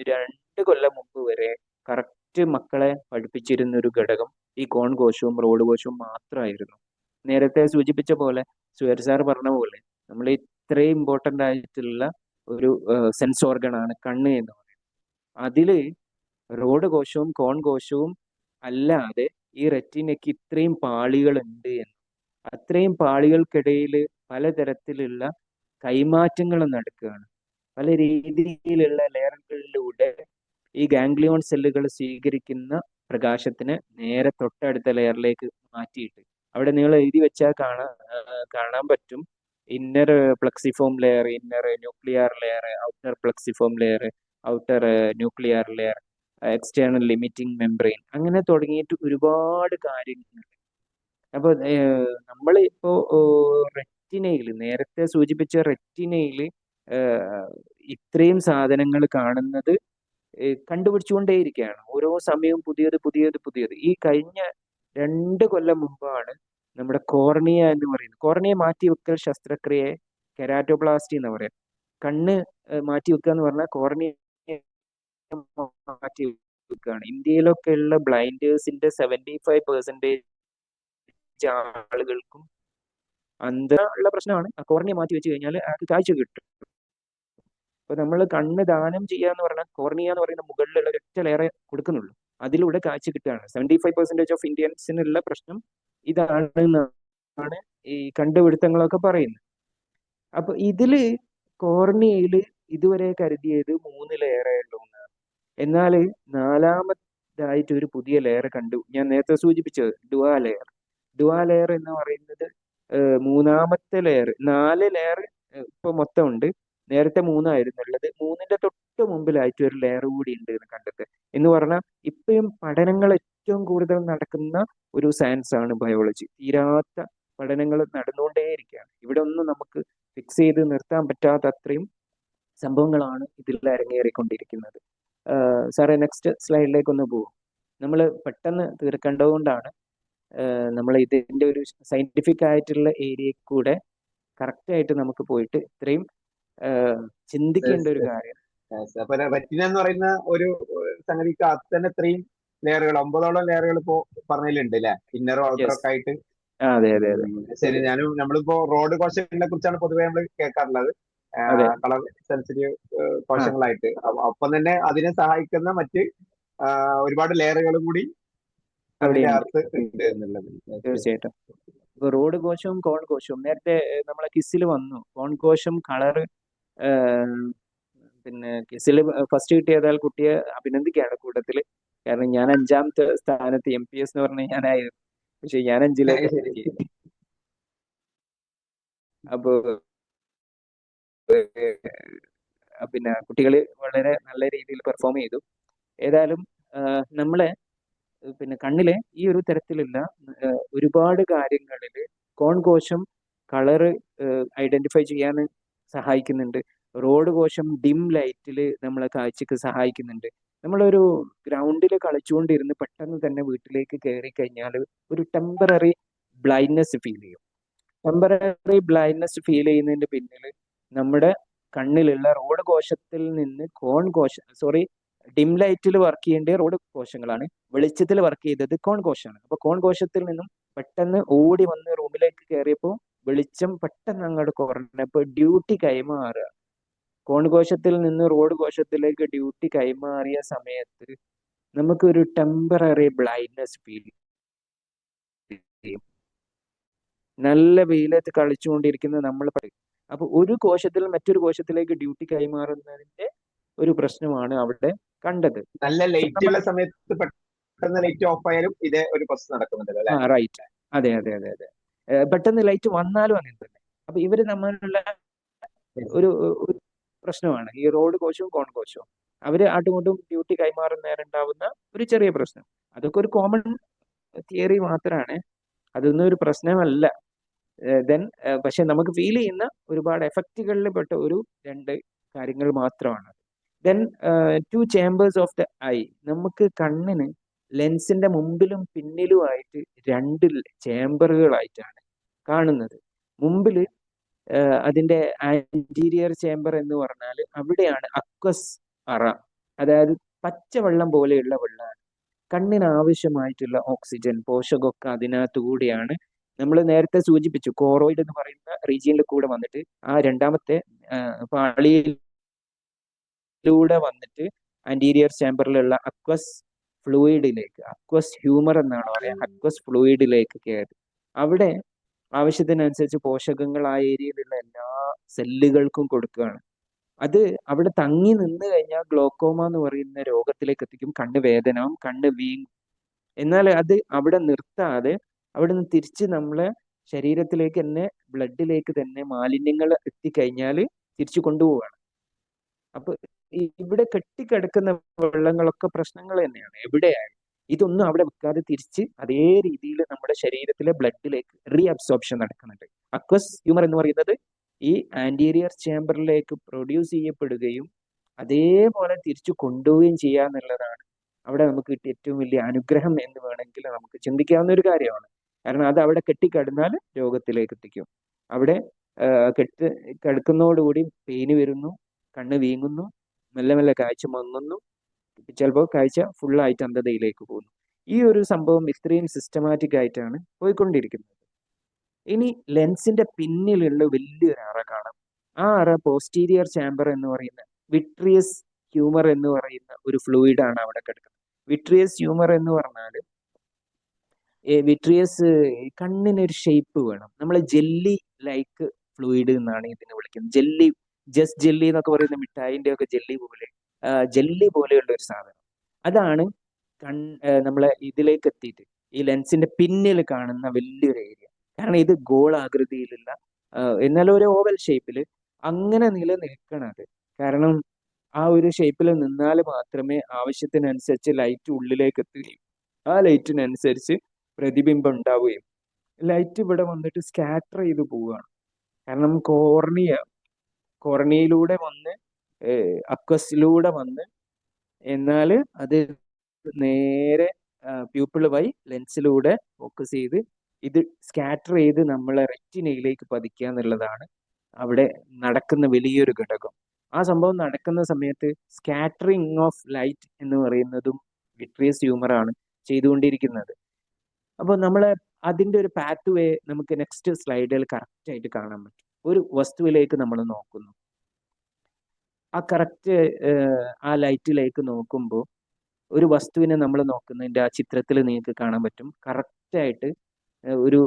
2 കൊല്ലം മുമ്പ് വരെ കറക്റ്റ് മക്കളെ പഠിപ്പിച്ചിരുന്ന ഒരു ഘടകം ഈ കോൺ കോശവും റോഡ് കോശവും മാത്രമായിരുന്നു. നേരത്തെ സൂചിപ്പിച്ച പോലെ, സുഹേർ സാർ പറഞ്ഞ പോലെ, നമ്മൾ ഇത്രയും ഇമ്പോർട്ടൻ്റ് ആയിട്ടുള്ള ഒരു സെൻസ് ഓർഗനാണ് കണ്ണ് എന്ന് പറയുന്നത്. അതില് റോഡ് കോശവും കോൺ കോശവും അല്ലാതെ ഈ റെറ്റിനയ്ക്ക് ഇത്രയും പാളികൾ ഉണ്ട് എന്ന്, അത്രയും പാളികൾക്കിടയിൽ പലതരത്തിലുള്ള കൈമാറ്റങ്ങൾ നടക്കുകയാണ്. പല രീതിയിലുള്ള ലെയറുകളിലൂടെ ഈ ഗാംഗ്ലിയോൺ സെല്ലുകൾ സ്വീകരിക്കുന്ന പ്രകാശത്തിന് നേരെ തൊട്ടടുത്ത ലെയറിലേക്ക് മാറ്റിയിട്ട്, അവിടെ നിങ്ങൾ എഴുതി വെച്ചാൽ കാണാൻ പറ്റും, inner plexiform layer, inner nuclear layer, outer plexiform layer, outer nuclear layer, external limiting membrane, അങ്ങനെ തുടങ്ങിയിട്ട് ഒരുപാട് കാര്യങ്ങൾ. അപ്പോൾ നമ്മളിപ്പോ റെറ്റിനയിൽ, നേരത്തെ സൂചിപ്പിച്ച റെറ്റിനയിൽ ഇത്രയും സാധനങ്ങൾ കാണുന്നത് കണ്ടുപിടിച്ചുകൊണ്ടേയിരിക്കുകയാണ്. ഓരോ സമയവും പുതിയത്. ഈ കഴിഞ്ഞ 2 കൊല്ലം മുമ്പാണ് നമ്മുടെ കോർണിയ എന്ന് പറയുന്നത്, കോർണിയ മാറ്റിവെക്കൽ ശസ്ത്രക്രിയയെ കെരാറ്റോപ്ലാസ്റ്റി എന്ന് പറയാം. കണ്ണ് മാറ്റിവെക്കുക എന്ന് പറഞ്ഞാൽ കോർണിയ മാറ്റി വെക്കുകയാണ്. ഇന്ത്യയിലൊക്കെ ഉള്ള ബ്ലൈൻഡേഴ്സിന്റെ 75% ആളുകൾക്കും ഉള്ള പ്രശ്നമാണ്. കോർണിയ മാറ്റി വെച്ച് കഴിഞ്ഞാൽ കാഴ്ച കിട്ടും. അപ്പൊ നമ്മൾ കണ്ണ് ദാനം ചെയ്യാന്ന് പറഞ്ഞാൽ കോർണിയ എന്ന് പറയുന്ന മുകളിലുള്ള ഒറ്റ ലെയറെ കൊടുക്കുന്നുള്ളൂ, അതിലൂടെ കാഴ്ച കിട്ടുകയാണ്. 75% ഓഫ് ഇന്ത്യൻസിനുള്ള പ്രശ്നം ഇതാണ് ഈ കണ്ടുപിടുത്തങ്ങളൊക്കെ പറയുന്നത്. അപ്പൊ ഇതില് കോർണിയയില് ഇതുവരെ കരുതിയത് 3 ലെയറേ ഉള്ളൂ എന്നാണ്. എന്നാൽ 4ാമതായിട്ട് ഒരു പുതിയ ലെയർ കണ്ടു. ഞാൻ നേരത്തെ സൂചിപ്പിച്ചത് ഡുവാ ലെയർ എന്ന് പറയുന്നത് 3ാമത്തെ ലെയർ. 4 ലെയർ ഇപ്പൊ മൊത്തം ഉണ്ട്. നേരത്തെ 3 ആയിരുന്നു ഉള്ളത്. 3ന്റെ തൊട്ട് മുമ്പിലായിട്ട് ഒരു ലെയർ കൂടി ഉണ്ട് എന്ന് കണ്ടെത്തുക എന്ന് പറഞ്ഞാൽ ഇപ്പോഴും പഠനങ്ങൾ ഏറ്റവും കൂടുതൽ നടക്കുന്ന ഒരു സയൻസ് ആണ് ബയോളജി. തീരാത്ത പഠനങ്ങൾ നടന്നുകൊണ്ടേയിരിക്കുകയാണ്. ഇവിടെ ഒന്നും നമുക്ക് ഫിക്സ് ചെയ്ത് നിർത്താൻ പറ്റാത്ത അത്രയും സംഭവങ്ങളാണ് ഇതിൽ അരങ്ങേറിക്കൊണ്ടിരിക്കുന്നത്. സാറേ, നെക്സ്റ്റ് സ്ലൈഡിലേക്ക് ഒന്ന് പോകും. നമ്മൾ പെട്ടെന്ന് തീർക്കേണ്ടതുകൊണ്ടാണ് നമ്മൾ ഇതിന്റെ ഒരു സയന്റിഫിക് ആയിട്ടുള്ള ഏരിയയിൽ കൂടെ കറക്റ്റ് ആയിട്ട് നമുക്ക് പോയിട്ട് ഇത്രയും ചിന്തിക്കേണ്ട ഒരു കാര്യം. അപ്പൊ റെറ്റിന എന്ന് പറയുന്ന ഒരു സംഗതിക്ക് അത് തന്നെ ഇത്രയും ലെയറുകൾ, 9ഓളം ലെയറുകൾ ഇപ്പോ പറഞ്ഞതിലുണ്ട് അല്ലെ, ഇന്നറും ഔട്ടറും ഒക്കെ ആയിട്ട്. അതെ. ശരി, നമ്മളിപ്പോ റോഡ് കോശങ്ങളെ കുറിച്ചാണ് പൊതുവെ നമ്മൾ കേൾക്കാറുള്ളത്, കളർ സെൻസിറ്റീവ് കോശങ്ങളായിട്ട്. ഒപ്പം തന്നെ അതിനെ സഹായിക്കുന്ന മറ്റ് ഒരുപാട് ലെയറുകളും കൂടി അതിനകത്ത് ഉണ്ട് എന്നുള്ളത്. തീർച്ചയായിട്ടും. ഇപ്പൊ റോഡ് കോശവും കോൺ കോശവും നേരത്തെ നമ്മളെ കിസ്സിൽ വന്നു. കോൺ കോശം കളറ്, പിന്നെ കിസ്സിൽ ഫസ്റ്റ് കിട്ടിയതാൽ കുട്ടിയെ അഭിനന്ദിക്കുകയാണ് കൂട്ടത്തില്. കാരണം ഞാൻ 5ാമത്തെ സ്ഥാനത്ത് MPS എന്ന് പറഞ്ഞ ഞാനായിരുന്നു, പക്ഷെ ഞാൻ 5ലേക്ക് എത്തി. അപ്പോ പിന്നെ കുട്ടികള് വളരെ നല്ല രീതിയിൽ പെർഫോം ചെയ്തു. ഏതായാലും നമ്മളെ പിന്നെ കണ്ണിലെ ഈ ഒരു തരത്തിലുള്ള ഒരുപാട് കാര്യങ്ങളിൽ കോൺ കോശം കളറ് ഐഡന്റിഫൈ ചെയ്യാൻ സഹായിക്കുന്നുണ്ട്. റോഡ് കോശം ഡിം ലൈറ്റിൽ നമ്മളെ കാഴ്ചക്ക് സഹായിക്കുന്നുണ്ട്. നമ്മളൊരു ഗ്രൗണ്ടിൽ കളിച്ചുകൊണ്ടിരുന്ന് പെട്ടെന്ന് തന്നെ വീട്ടിലേക്ക് കയറി കഴിഞ്ഞാൽ ഒരു ടെമ്പററി ബ്ലൈൻഡ്നെസ് ഫീൽ ചെയ്യും. ടെമ്പററി ബ്ലൈൻഡ്നെസ് ഫീൽ ചെയ്യുന്നതിന്റെ പിന്നിൽ നമ്മുടെ കണ്ണിലുള്ള റോഡ് കോശത്തിൽ നിന്ന് ഡിം ലൈറ്റിൽ വർക്ക് ചെയ്യേണ്ട റോഡ് കോശങ്ങളാണ്, വെളിച്ചത്തിൽ വർക്ക് ചെയ്തത് കോൺ കോശമാണ്. അപ്പൊ കോൺ കോശത്തിൽ നിന്നും പെട്ടെന്ന് ഓടി വന്ന് റൂമിലേക്ക് കയറിയപ്പോൾ വെളിച്ചം പെട്ടെന്ന് അങ്ങോട്ട് കുറഞ്ഞപ്പോൾ ഡ്യൂട്ടി കൈമാറുക. കോൺകോശത്തിൽ നിന്ന് റോഡ് കോശത്തിലേക്ക് ഡ്യൂട്ടി കൈമാറിയ സമയത്ത് നമുക്കൊരു ടെമ്പററി ബ്ലൈൻഡ്നെസ് ഫീൽ ചെയ്യും. നല്ല വെയിലത്ത് കളിച്ചുകൊണ്ടിരിക്കുന്ന നമ്മൾ അപ്പൊ ഒരു കോശത്തിൽ മറ്റൊരു കോശത്തിലേക്ക് ഡ്യൂട്ടി കൈമാറുന്നതിന്റെ ഒരു പ്രശ്നമാണ് അവിടെ കണ്ടത്. നല്ല ലൈറ്റ് ഉള്ള സമയത്ത് പെട്ടെന്ന് ലൈറ്റ് ഓഫ് ആയാലും ഇതേ ഒരു പ്രോസസ് നടക്കുന്നുണ്ടല്ലോ അല്ലെ? റൈറ്റ്. അതെ അതെ അതെ അതെ. പെട്ടെന്ന് ലൈറ്റ് വന്നാലും അങ്ങനെ തന്നെ. അപ്പൊ ഇവര് തമ്മിലുള്ള ഒരു പ്രശ്നമാണ് ഈ റോഡ് കോശവും കോൺ കോശവും. അവര് അങ്ങോട്ടും ഡ്യൂട്ടി കൈമാറുന്നേരം ഉണ്ടാവുന്ന ഒരു ചെറിയ പ്രശ്നം. അതൊക്കെ ഒരു കോമൺ തിയറി മാത്രമാണ്, അതൊന്നും ഒരു പ്രശ്നമല്ല. ദെൻ പക്ഷെ നമുക്ക് ഫീൽ ചെയ്യുന്ന ഒരുപാട് എഫക്റ്റുകളിൽ പെട്ട ഒരു രണ്ട് കാര്യങ്ങൾ മാത്രമാണ്. Then 2 chambers of the I. നമുക്ക് കണ്ണിന് ലെൻസിന്റെ മുമ്പിലും പിന്നിലുമായിട്ട് 2 ചേമ്പറുകളായിട്ടാണ് കാണുന്നത്. മുമ്പിൽ അതിന്റെ ആന്റീരിയർ ചേമ്പർ എന്ന് പറഞ്ഞാൽ അവിടെയാണ് അക്വസ് അറ, അതായത് പച്ചവെള്ളം പോലെയുള്ള വെള്ളമാണ്. കണ്ണിന് ആവശ്യമായിട്ടുള്ള ഓക്സിജൻ പോഷകമൊക്കെ അതിനകത്തു കൂടിയാണ്. നമ്മൾ നേരത്തെ സൂചിപ്പിച്ചു കോറോയിഡ് എന്ന് പറയുന്ന റീജിയനിൽ കൂടെ വന്നിട്ട് ആ രണ്ടാമത്തെ പാളിയിലൂടെ വന്നിട്ട് ആന്റീരിയർ ചേമ്പറിലുള്ള അക്വസ് ഫ്ലൂയിഡിലേക്ക്, അക്വസ് ഹ്യൂമർ എന്നാണ് പറയുക, അക്വസ് ഫ്ലൂയിഡിലേക്ക് കയറി അവിടെ ആവശ്യത്തിനനുസരിച്ച് പോഷകങ്ങൾ ആ ഏരിയയിലുള്ള എല്ലാ സെല്ലുകൾക്കും കൊടുക്കുകയാണ്. അത് അവിടെ തങ്ങി നിന്ന് കഴിഞ്ഞാൽ ഗ്ലോക്കോമ എന്ന് പറയുന്ന രോഗത്തിലേക്ക് എത്തിക്കും. കണ്ണ് വേദനവും കണ്ണ് വീങ്ങും. എന്നാൽ അത് അവിടെ നിർത്താതെ അവിടെ നിന്ന് തിരിച്ച് നമ്മളെ ശരീരത്തിലേക്ക് തന്നെ ബ്ലഡിലേക്ക് തന്നെ മാലിന്യങ്ങൾ എത്തിക്കഴിഞ്ഞാൽ തിരിച്ചു കൊണ്ടുപോവുകയാണ്. അപ്പൊ ഇവിടെ കെട്ടിക്കിടക്കുന്ന വെള്ളങ്ങളൊക്കെ പ്രശ്നങ്ങൾ തന്നെയാണ് എവിടെയായാലും. ഇതൊന്നും അവിടെ വെക്കാതെ തിരിച്ച് അതേ രീതിയിൽ നമ്മുടെ ശരീരത്തിലെ ബ്ലഡിലേക്ക് റീ അബ്സോർപ്ഷൻ നടക്കുന്നുണ്ട്. അക്വസ് ഹ്യൂമർ എന്ന് പറയുന്നത് ഈ ആന്റീരിയർ ചേമ്പറിലേക്ക് പ്രൊഡ്യൂസ് ചെയ്യപ്പെടുകയും അതേപോലെ തിരിച്ചു കൊണ്ടുപോവുകയും ചെയ്യുക എന്നുള്ളതാണ് അവിടെ നമുക്ക് കിട്ടിയ ഏറ്റവും വലിയ അനുഗ്രഹം എന്ന് വേണമെങ്കിൽ നമുക്ക് ചിന്തിക്കാവുന്ന ഒരു കാര്യമാണ്. കാരണം അത് അവിടെ കെട്ടിക്കിടന്നാൽ രോഗത്തിലേക്ക് എത്തിക്കും. അവിടെ കിടക്കുന്നതോടുകൂടി പെയിന് വരുന്നു, കണ്ണ് വീങ്ങുന്നു, മെല്ലെ മെല്ലെ കാഴ്ച മങ്ങുന്നു, ചിലപ്പോൾ കാഴ്ച ഫുള്ളായിട്ട് അന്ധതയിലേക്ക് പോകുന്നു. ഈ ഒരു സംഭവം ഇത്രയും സിസ്റ്റമാറ്റിക് ആയിട്ടാണ് പോയിക്കൊണ്ടിരിക്കുന്നത്. ഇനി ലെൻസിന്റെ പിന്നിലുള്ള വലിയൊരു അറ കാണാം. ആ അറ പോസ്റ്റീരിയർ ചാമ്പർ എന്ന് പറയുന്ന വിട്രിയസ് ഹ്യൂമർ എന്ന് പറയുന്ന ഒരു ഫ്ലൂയിഡ് ആണ് അവിടെ കിടക്കുന്നത്. വിട്രിയസ് ഹ്യൂമർ എന്ന് പറഞ്ഞാൽ വിട്രിയസ് കണ്ണിനൊരു ഷേപ്പ് വേണം. നമ്മൾ ജെല്ലി ലൈക്ക് ഫ്ലൂയിഡ് എന്നാണ് ഇതിനെ വിളിക്കുന്നത്. ജെല്ലി, ജസ്റ്റ് ജെല്ലി എന്നൊക്കെ പറയുന്ന മിഠായിന്റെ ഒക്കെ ജെല്ലി പോലെയുള്ള ഒരു സാധനം. അതാണ് നമ്മളെ ഇതിലേക്ക് എത്തിയിട്ട് ഈ ലെൻസിന്റെ പിന്നിൽ കാണുന്ന വലിയൊരു ഏരിയ. കാരണം ഇത് ഗോളാകൃതിയിലുള്ള എന്നാലും ഒരു ഓവൽ ഷേപ്പിൽ അങ്ങനെ നിലനിൽക്കണത്. കാരണം ആ ഒരു ഷേപ്പിൽ നിന്നാൽ മാത്രമേ ആവശ്യത്തിനനുസരിച്ച് ലൈറ്റ് ഉള്ളിലേക്ക് എത്തുകയും ആ ലൈറ്റിനനുസരിച്ച് പ്രതിബിംബം ഉണ്ടാവുകയും ലൈറ്റ് ഇവിടെ വന്നിട്ട് സ്കാറ്റർ ചെയ്ത് പോവുകയാണ്. കാരണം കോർണിയയിലൂടെ വന്ന് അക്വസിലൂടെ വന്ന് എന്നാൽ അത് നേരെ പ്യൂപ്പിൾ വഴി ലെൻസിലൂടെ ഫോക്കസ് ചെയ്ത് ഇത് സ്കാറ്റർ ചെയ്ത് നമ്മളെ റെറ്റിനയിലേക്ക് പതിക്കുക എന്നുള്ളതാണ് അവിടെ നടക്കുന്ന വലിയൊരു ഘടകം. ആ സംഭവം നടക്കുന്ന സമയത്ത് സ്കാറ്ററിങ് ഓഫ് ലൈറ്റ് എന്ന് പറയുന്നതും വിട്രിയസ് ഹ്യൂമറാണ് ചെയ്തുകൊണ്ടിരിക്കുന്നത്. അപ്പോൾ നമ്മളെ അതിന്റെ ഒരു പാത്ത് വേ നമുക്ക് നെക്സ്റ്റ് സ്ലൈഡിൽ കറക്റ്റ് ആയിട്ട് കാണാൻ പറ്റും. ഒരു വസ്തുവിലേക്ക് നമ്മൾ നോക്കുന്നു, ആ കറക്റ്റ് ആ ലൈറ്റിലേക്ക് നോക്കുമ്പോൾ ഒരു വസ്തുവിനെ നമ്മൾ നോക്കുന്നതിന്റെ ആ ചിത്രത്തിൽ നിങ്ങൾക്ക് കാണാൻ പറ്റും. കറക്റ്റായിട്ട് ഒരു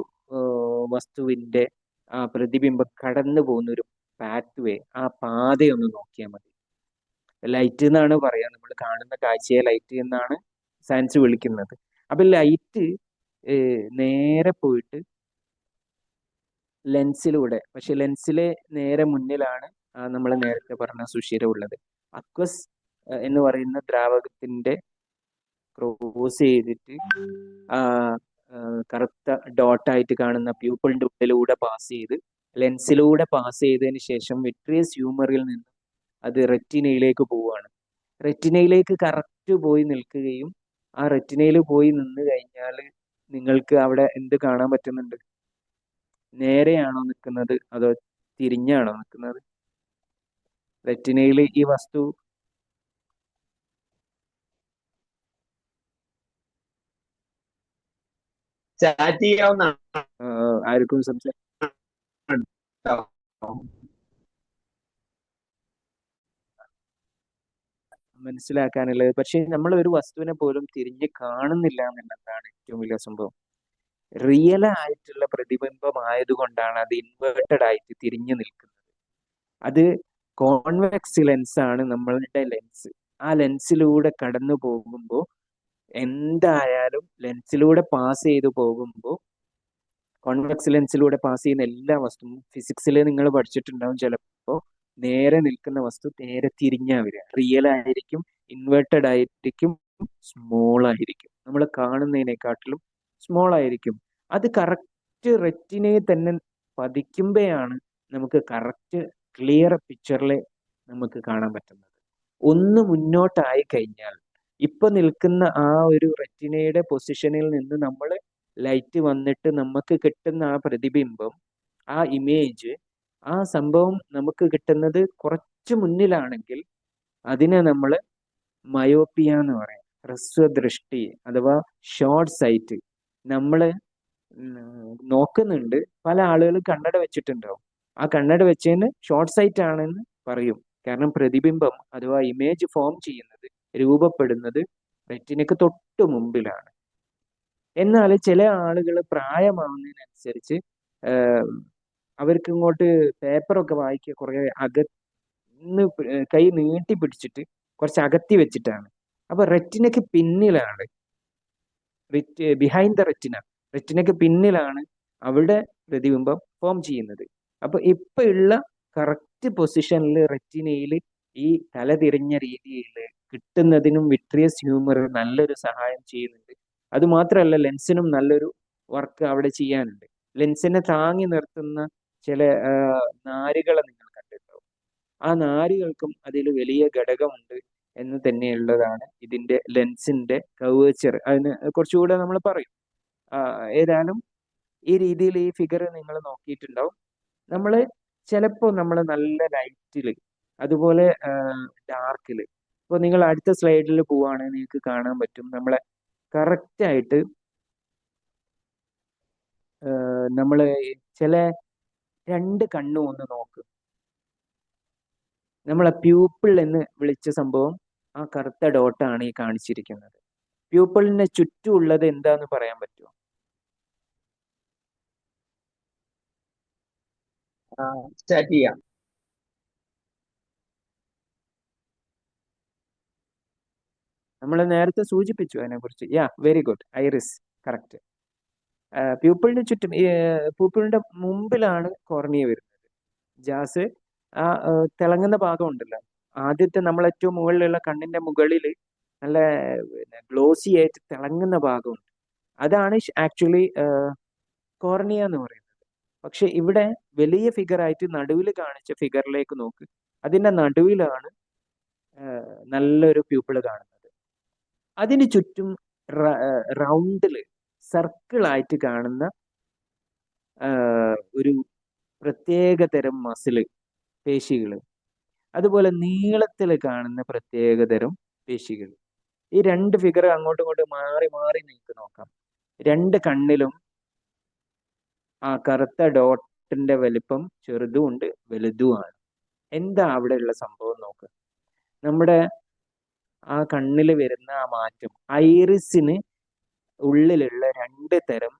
വസ്തുവിന്റെ ആ പ്രതിബിംബം കടന്നു പോകുന്ന ഒരു പാത്ത് വേ, ആ പാതയൊന്ന് നോക്കിയാൽ മതി. ലൈറ്റ് എന്നാണ് പറയാ, നമ്മൾ കാണുന്ന കാഴ്ചയെ ലൈറ്റ് എന്നാണ് സയൻസ് വിളിക്കുന്നത്. അപ്പൊ ലൈറ്റ് നേരെ പോയിട്ട് ലെൻസിലൂടെ, പക്ഷെ ലെൻസിലെ നേരെ മുന്നിലാണ് നമ്മൾ നേരത്തെ പറഞ്ഞ സുഷിരം ഉള്ളത്. അക്വസ് എന്ന് പറയുന്ന ദ്രാവകത്തിന്റെ ക്രോസ് ചെയ്തിട്ട് കറുത്ത ഡോട്ടായിട്ട് കാണുന്ന പ്യൂപ്പിളിന്റെ ഉള്ളിലൂടെ പാസ് ചെയ്ത് ലെൻസിലൂടെ പാസ് ചെയ്തതിന് ശേഷം വിട്രിയസ് ഹ്യൂമറിൽ നിന്ന് അത് റെറ്റിനയിലേക്ക് പോവുകയാണ്. റെറ്റിനയിലേക്ക് കറക്റ്റ് പോയി നിൽക്കുകയും ആ റെറ്റിനയിൽ പോയി നിന്ന് കഴിഞ്ഞാൽ നിങ്ങൾക്ക് അവിടെ എന്ത് കാണാൻ പറ്റുന്നുണ്ട്? നേരെയാണോ നിൽക്കുന്നത് അതോ തിരിഞ്ഞാണോ നിൽക്കുന്നത്? റെറ്റിനയിൽ ഈ വസ്തു ചാറ്റ് ചെയ്യാവുന്ന ആർക്കും സംസാരിക്കാം. മനസ്സിലാക്കാനുള്ളത്. പക്ഷെ നമ്മൾ ഒരു വസ്തുവിനെ പോലും തിരിഞ്ഞ് കാണുന്നില്ല എന്നുള്ളതാണ് ഏറ്റവും വലിയ സംഭവം. റിയൽ ആയിട്ടുള്ള പ്രതിബിംബം ആയതുകൊണ്ടാണ് അത് ഇൻവേർട്ടഡ് ആയിട്ട് തിരിഞ്ഞു നിൽക്കുന്നത്. അത് കോൺവെക്സ് ലെൻസ് ആണ് നമ്മളുടെ ലെൻസ്. ആ ലെൻസിലൂടെ കടന്നു പോകുമ്പോൾ എന്തായാലും ലെൻസിലൂടെ പാസ് ചെയ്തു പോകുമ്പോൾ കോൺവെക്സ് ലെൻസിലൂടെ പാസ് ചെയ്യുന്ന എല്ലാ വസ്തുവും ഫിസിക്സിൽ നിങ്ങൾ പഠിച്ചിട്ടുണ്ടാവും. ചിലപ്പോൾ നേരെ നിൽക്കുന്ന വസ്തു നേരെ തിരിഞ്ഞാ വരിക. റിയൽ ആയിരിക്കും, ഇൻവേർട്ടഡ് ആയിരിക്കും, സ്മോൾ ആയിരിക്കും. നമ്മൾ കാണുന്നതിനെക്കാട്ടിലും സ്മോൾ ആയിരിക്കും. അത് കറക്റ്റ് റെറ്റിനയെ തന്നെ പതിക്കുമ്പോഴാണ് നമുക്ക് കറക്റ്റ് ക്ലിയർ പിക്ചറിൽ നമുക്ക് കാണാൻ പറ്റുന്നത്. ഒന്ന് മുന്നോട്ടായി കഴിഞ്ഞാൽ ഇപ്പൊ നിൽക്കുന്ന ആ ഒരു റെറ്റിനയുടെ പൊസിഷനിൽ നിന്ന് നമ്മൾ ലൈറ്റ് വന്നിട്ട് നമുക്ക് കിട്ടുന്ന ആ പ്രതിബിംബം, ആ ഇമേജ്, ആ സംഭവം നമുക്ക് കിട്ടുന്നത് കുറച്ച് മുന്നിലാണെങ്കിൽ അതിനെ നമ്മൾ മയോപ്പിയ എന്ന് പറയാം, ഹ്രസ്വദൃഷ്ടി അഥവാ ഷോർട്ട് സൈറ്റ്. നമ്മൾ നോക്കുന്നുണ്ട്, പല ആളുകളും കണ്ണട വെച്ചിട്ടുണ്ടാവും. ആ കണ്ണട വെച്ചതിന് ഷോർട്ട് സൈറ്റ് ആണെന്ന് പറയും. കാരണം പ്രതിബിംബം അഥവാ ഇമേജ് ഫോം ചെയ്യുന്നത്, രൂപപ്പെടുന്നത് റെറ്റിനയ്ക്ക് തൊട്ട് മുമ്പിലാണ്. എന്നാൽ ചില ആളുകൾ പ്രായമാവുന്നതിനനുസരിച്ച് അവർക്ക് ഇങ്ങോട്ട് പേപ്പറൊക്കെ വായിക്കുക കുറെ അകന്ന് കൈ നീട്ടി പിടിച്ചിട്ട് കുറച്ച് അകത്തി വെച്ചിട്ടാണ്. അപ്പൊ റെറ്റിനയ്ക്ക് പിന്നിലാണ്, ബിഹൈൻഡ് ദ റെറ്റിനയ്ക്ക് പിന്നിലാണ് അവിടെ പ്രതിബിംബം ഫോം ചെയ്യുന്നത്. അപ്പൊ ഇപ്പൊ ഉള്ള കറക്റ്റ് പൊസിഷനിൽ റെറ്റിനയിൽ ഈ തലതിരിഞ്ഞ രീതിയിൽ കിട്ടുന്നതിനും വിട്രിയസ് ഹ്യൂമർ നല്ലൊരു സഹായം ചെയ്യുന്നുണ്ട്. അത് മാത്രമല്ല, ലെൻസിനും നല്ലൊരു വർക്ക് അവിടെ ചെയ്യാനുണ്ട്. ലെൻസിനെ താങ്ങി നിർത്തുന്ന ചില നാരുകളെ നിങ്ങൾ കണ്ടിട്ടുണ്ടാവും. ആ നാരുകൾക്കും അതിൽ വലിയ ഘടകമുണ്ട് എന്ന് തന്നെയുള്ളതാണ് ഇതിന്റെ ലെൻസിന്റെ കവേച്ചർ. അതിന് കുറച്ചുകൂടെ നമ്മൾ പറയും. ഏതായാലും ഈ രീതിയിൽ ഈ ഫിഗർ നിങ്ങൾ നോക്കിയിട്ടുണ്ടാവും. നമ്മൾ ചിലപ്പോൾ നമ്മൾ നല്ല ലൈറ്റില്, അതുപോലെ ഡാർക്കില്, ഇപ്പോൾ നിങ്ങൾ അടുത്ത സ്ലൈഡിൽ പോവുകയാണെങ്കിൽ നിങ്ങൾക്ക് കാണാൻ പറ്റും നമ്മളെ കറക്റ്റ് ആയിട്ട് നമ്മൾ ചില രണ്ട് കണ്ണും ഒന്ന് നോക്ക്. നമ്മളെ പ്യൂപ്പിൾ എന്ന് വിളിച്ച സംഭവം ആ കറുത്ത ഡോട്ടാണ് ഈ കാണിച്ചിരിക്കുന്നത്. പ്യൂപ്പിളിന് ചുറ്റുമുള്ളത് എന്താന്ന് പറയാൻ പറ്റുമോ? സ്റ്റാർട്ട് ചെയ്യാം. നമ്മൾ നേരത്തെ സൂചിപ്പിച്ചു അതിനെക്കുറിച്ച്. യാ, വെരി ഗുഡ്, ഐറിസ്, കറക്റ്റ്. പ്യൂപ്പിളിന് ചുറ്റും, പ്യൂപ്പിളിന്റെ മുമ്പിലാണ് കോർണിയ വരുന്നത്. ജാസ് ആ തിളങ്ങുന്ന ഭാഗം ഉണ്ടല്ലോ, ആദ്യത്തെ നമ്മൾ ഏറ്റവും മുകളിലുള്ള കണ്ണിന്റെ മുകളിൽ നല്ല ഗ്ലോസി ആയിട്ട് തിളങ്ങുന്ന ഭാഗമുണ്ട്. അതാണ് ആക്ച്വലി കോർണിയ എന്ന് പറയുന്നത്. പക്ഷെ ഇവിടെ വലിയ ഫിഗർ ആയിട്ട് നടുവിൽ കാണിച്ച ഫിഗറിലേക്ക് നോക്ക്. അതിന്റെ നടുവിലാണ് നല്ലൊരു പ്യൂപ്പിള് കാണുന്നത്. അതിന് ചുറ്റും റൗണ്ടില് സർക്കിളായിട്ട് കാണുന്ന ഒരു പ്രത്യേക തരം മസില്, പേശികൾ, അതുപോലെ നീളത്തിൽ കാണുന്ന പ്രത്യേകതരം പേശികൾ. ഈ രണ്ട് ഫിഗർ അങ്ങോട്ടും ഇങ്ങോട്ടും മാറി മാറി നിങ്ങൾക്ക് നോക്കാം. രണ്ട് കണ്ണിലും ആ കറുത്ത ഡോട്ടിന്റെ വലിപ്പം ചെറുതും ഉണ്ട്, വലുതുമാണ്. എന്താ അവിടെയുള്ള സംഭവം നോക്ക്. നമ്മുടെ ആ കണ്ണിൽ വരുന്ന ആ മാറ്റം, ഐറിസിന് ഉള്ളിലുള്ള രണ്ട് തരം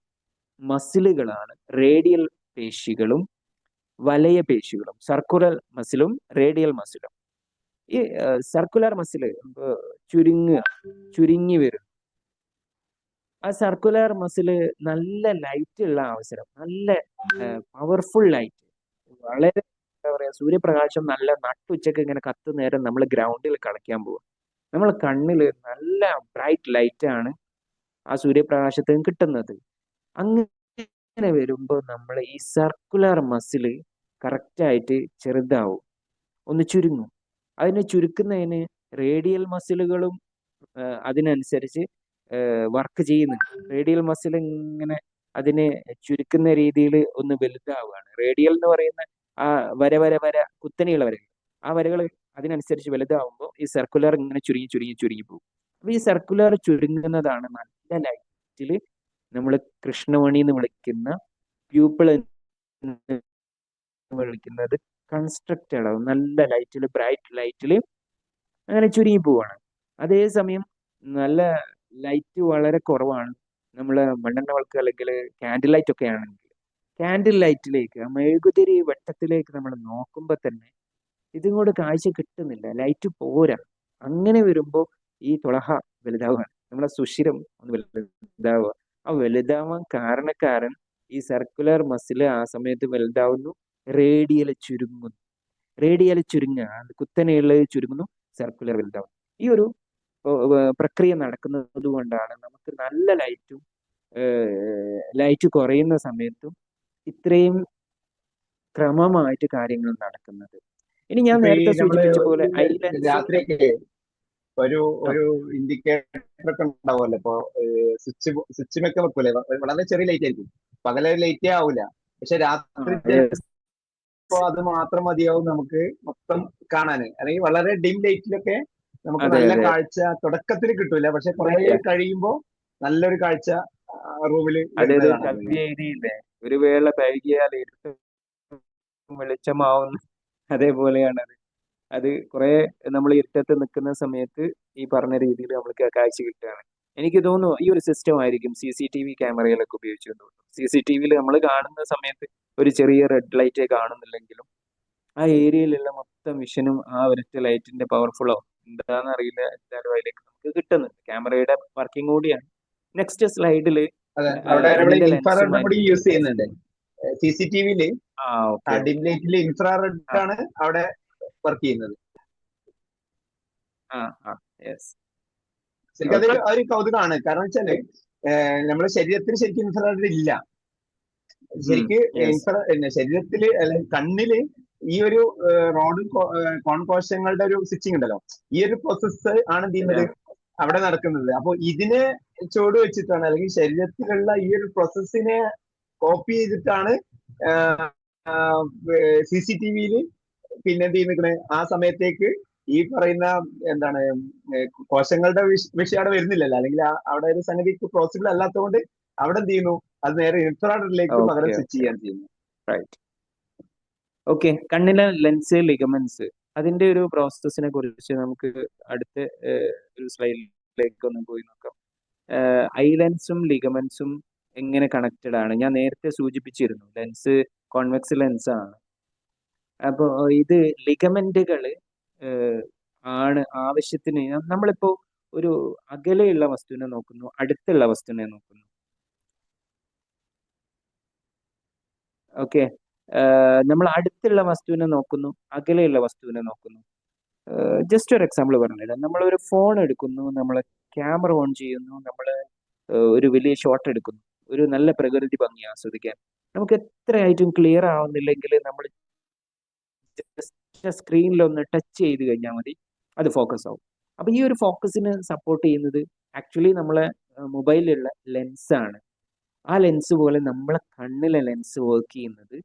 മസിലുകളാണ് റേഡിയൽ പേശികളും വലയ പേശികളും. Circular മസിലും radial മസിലും. ഈ സർക്കുലർ മസിൽ ചുരുങ്ങി വരും. ആ സർക്കുലർ മസില് നല്ല ലൈറ്റ് ഉള്ള അവസരം, നല്ല പവർഫുൾ ലൈറ്റ്, വളരെ എന്താ പറയാ, സൂര്യപ്രകാശം നല്ല നട്ടുച്ചക്ക് ഇങ്ങനെ കത്തു നേരം നമ്മൾ ഗ്രൗണ്ടിൽ കളിക്കാൻ പോകും. നമ്മളെ കണ്ണിൽ നല്ല ബ്രൈറ്റ് ലൈറ്റ് ആണ് ആ സൂര്യപ്രകാശത്തിന് കിട്ടുന്നത്. അങ്ങനെ വരുമ്പോൾ നമ്മൾ ഈ സർക്കുലർ മസില് കറക്റ്റായിട്ട് ചെറുതാവും, ഒന്ന് ചുരുങ്ങും. അതിനെ ചുരുക്കുന്നതിന് റേഡിയൽ മസിലുകളും അതിനനുസരിച്ച് വർക്ക് ചെയ്യുന്നുണ്ട്. റേഡിയൽ മസിൽ ഇങ്ങനെ അതിനെ ചുരുക്കുന്ന രീതിയിൽ ഒന്ന് വലുതാവുകയാണ്. റേഡിയൽ എന്ന് പറയുന്ന ആ വര വര വര കുത്തനെയുള്ള വരകൾ, ആ വരകൾ അതിനനുസരിച്ച് വലുതാവുമ്പോൾ ഈ സർക്കുലർ ഇങ്ങനെ ചുരുങ്ങി ചുരുങ്ങി ചുരുങ്ങി പോകും. അപ്പൊ ഈ സർക്കുലർ ചുരുങ്ങുന്നതാണ് നല്ല ലൈറ്റിൽ നമ്മൾ കൃഷ്ണമണി എന്ന് വിളിക്കുന്ന പ്യൂപ്പിൾ വിളിക്കുന്നത് കൺസ്ട്രക്റ്റഡ് ആവും, നല്ല ലൈറ്റിൽ, ബ്രൈറ്റ് ലൈറ്റിൽ അങ്ങനെ ചുരുങ്ങി പോവാണ്. അതേസമയം നല്ല ലൈറ്റ് വളരെ കുറവാണ്, നമ്മൾ മണ്ണെണ്ണ വിളക്ക് അല്ലെങ്കിൽ ക്യാൻഡിൽ ലൈറ്റ് ഒക്കെ ആണെങ്കിൽ, ക്യാൻഡിൽ ലൈറ്റിലേക്ക് മെഴുകുതിരി വെട്ടത്തിലേക്ക് നമ്മൾ നോക്കുമ്പോൾ തന്നെ ഇതും കൂടെ കാഴ്ച കിട്ടുന്നില്ല, ലൈറ്റ് പോരാ. അങ്ങനെ വരുമ്പോൾ ഈ തുളഹ വലുതാവുകയാണ്, നമ്മളെ സുഷിരം ഒന്ന് വലുതാവുക. ആ വലുതാവാൻ കാരണക്കാരൻ ഈ സർക്കുലർ മസിൽ ആ സമയത്ത് വലുതാവുന്നു, റേഡിയൽ ചുരുങ്ങുന്നു. റേഡിയൽ ചുരുങ്ങുക, കുത്തനെയുള്ള ചുരുങ്ങുന്നു, സർക്കുലർ വലുതാവുന്നു. ഈ ഒരു പ്രക്രിയ നടക്കുന്നത് കൊണ്ടാണ് നമുക്ക് നല്ല ലൈറ്റ് കുറയുന്ന സമയത്തും ഇത്രയും ക്രമമായിട്ട് കാര്യങ്ങൾ നടക്കുന്നത്. ഇനി ഞാൻ ഇപ്പൊ ഈ നേരത്തെ നമ്മള് സൂചിപ്പിച്ച പോലെ ഐലൻഡ്സും രാത്രിയൊക്കെ ഒരു ഇൻഡിക്കേറ്റർ ഒക്കെ ഉണ്ടാവുമല്ലോ. ഇപ്പൊ സ്വിച്ചിമൊക്കെ വെക്കൂലേ, വളരെ ചെറിയ ലൈറ്റ് ആയിരിക്കും, പകല ലൈറ്റേ ആവൂല, പക്ഷെ രാത്രി അത് മാത്രം മതിയാവും നമുക്ക് മൊത്തം കാണാന്. അല്ലെങ്കിൽ വളരെ ഡിം ലൈറ്റിലൊക്കെ നമുക്ക് അതെ നല്ല അതെ കാഴ്ച തുടക്കത്തിൽ കിട്ടൂല, പക്ഷെ കുറെ കഴിയുമ്പോൾ നല്ലൊരു കാഴ്ച റൂമില് അതെ വരുന്നത് ഒരു കാണാൻ കവി കഴിയും. എഴുതിയില്ലേ, ഒരു വേള പഴകിയാൽ ഇരുട്ട് വെളിച്ചമാവുന്നു, അതേപോലെയാണ് അത്. അത് കുറെ നമ്മൾ ഇരുട്ടത്ത് നിൽക്കുന്ന സമയത്ത് ഈ പറഞ്ഞ രീതിയിൽ നമ്മൾക്ക് കാഴ്ച കിട്ടുകയാണ്. എനിക്ക് തോന്നുന്നു ഈ ഒരു സിസ്റ്റം ആയിരിക്കും CCTV ക്യാമറയിലൊക്കെ ഉപയോഗിച്ചു തോന്നുന്നു. CCTVയിൽ നമ്മൾ കാണുന്ന സമയത്ത് ഒരു ചെറിയ റെഡ് ലൈറ്റേ കാണുന്നില്ലെങ്കിലും ആ ഏരിയയിലുള്ള മൊത്തം വിഷനും ആ ഒരൊറ്റ ലൈറ്റിന്റെ പവർഫുള്ളോ എന്താണെന്ന് അറിയില്ല, എന്തായാലും അതിലേക്ക് നമുക്ക് കിട്ടുന്നുണ്ട്. ക്യാമറയുടെ വർക്കിംഗ് കൂടിയാണ്. നെക്സ്റ്റ് സ്ലൈഡിൽ അതെ, അവിടെ നമ്മൾ അതിന്റെ ഇൻഫ്രാറെഡ് ലെൻസുമായി കൂടി യൂസ് ചെയ്യുന്നുണ്ട് CCTVയില്. ഓക്കെ ഡിം ലൈറ്റിൽ ഇൻഫ്രാറെഡ് ആണ് അവിടെ വർക്ക് ചെയ്യുന്നത്. യെസ് ശരിക്കും അത് ഓക്കെ ഒരു കൗതുകമാണ്. കാരണം വെച്ചാല് നമ്മുടെ ശരീരത്തിന് ശരിക്കും ഇൻഫ്രാറെഡ് ഇല്ല. ശരിക്ക് യെസ് ശരീരത്തില് അല്ലെങ്കിൽ കണ്ണില് ഈ ഒരു റോഡ് കോൺകോശങ്ങളുടെ ഒരു സ്വിച്ചിങ് ഉണ്ടല്ലോ, ഈ ഒരു പ്രോസസ്സ് ആണ് എന്ത് ചെയ്യുന്നത് അവിടെ നടക്കുന്നത്. അപ്പൊ ഇതിനെ ചുവട് വെച്ചിട്ടാണ്, അല്ലെങ്കിൽ ശരീരത്തിലുള്ള ഈ ഒരു പ്രോസസ്സിനെ കോപ്പി ചെയ്തിട്ടാണ് CCTVയിൽ പിന്നെ എന്ത് ചെയ്യുന്നത് ആ സമയത്തേക്ക് ഈ പറയുന്ന എന്താണ് കോശങ്ങളുടെ വിഷയം അവിടെ വരുന്നില്ലല്ലോ, അല്ലെങ്കിൽ അവിടെ ഒരു സംഗതി പോസിബിൾ അല്ലാത്തതുകൊണ്ട് അവിടെ എന്ത് ചെയ്യുന്നു, അത് നേരെ ഇൻഫ്രാറെഡിലേക്ക് പകരം സ്വിച്ച് ചെയ്യാൻ ചെയ്യുന്നു. റൈറ്റ്. ഓക്കെ, കണ്ണിലെ ലെൻസ്, ലിഗമെന്റ്സ്, അതിന്റെ ഒരു പ്രോസസ്സിനെ കുറിച്ച് നമുക്ക് അടുത്ത ഒരു സ്ലൈഡിലേക്ക് ഒന്ന് പോയി നോക്കാം. ഐ ലെൻസും ലിഗമെന്റ്സും എങ്ങനെ കണക്റ്റഡ് ആണ്? ഞാൻ നേരത്തെ സൂചിപ്പിച്ചിരുന്നു, ലെൻസ് കോൺവെക്സ് ലെൻസ് ആണ്. അപ്പോൾ ഇത് ലിഗമെന്റുകൾ ആണ് ആവശ്യത്തിന്. നമ്മളിപ്പോ ഒരു അകലെയുള്ള വസ്തുവിനെ നോക്കുന്നു, അടുത്തുള്ള വസ്തുവിനെ നോക്കുന്നു. ഓക്കെ, നമ്മൾ അടുത്തുള്ള വസ്തുവിനെ നോക്കുന്നു, അകലെയുള്ള വസ്തുവിനെ നോക്കുന്നു. ജസ്റ്റ് ഒരു എക്സാമ്പിൾ പറഞ്ഞുതരാം. നമ്മളൊരു ഫോൺ എടുക്കുന്നു, നമ്മൾ ക്യാമറ ഓൺ ചെയ്യുന്നു, നമ്മൾ ഒരു വലിയ ഷോട്ട് എടുക്കുന്നു, ഒരു നല്ല പ്രകൃതി ഭംഗി ആസ്വദിക്കാൻ. നമുക്ക് എത്രയായിട്ടും ക്ലിയർ ആവുന്നില്ലെങ്കിൽ നമ്മൾ ജസ്റ്റ് സ്ക്രീനിൽ ഒന്ന് ടച്ച് ചെയ്ത് കഴിഞ്ഞാൽ മതി, അത് ഫോക്കസ് ആവും. അപ്പൊ ഈ ഒരു ഫോക്കസിന് സപ്പോർട്ട് ചെയ്യുന്നത് ആക്ച്വലി നമ്മളെ മൊബൈലിലുള്ള ലെൻസാണ്. ആ ലെൻസ് പോലെ നമ്മളെ കണ്ണിലെ ലെൻസ് വർക്ക് ചെയ്യുന്നത്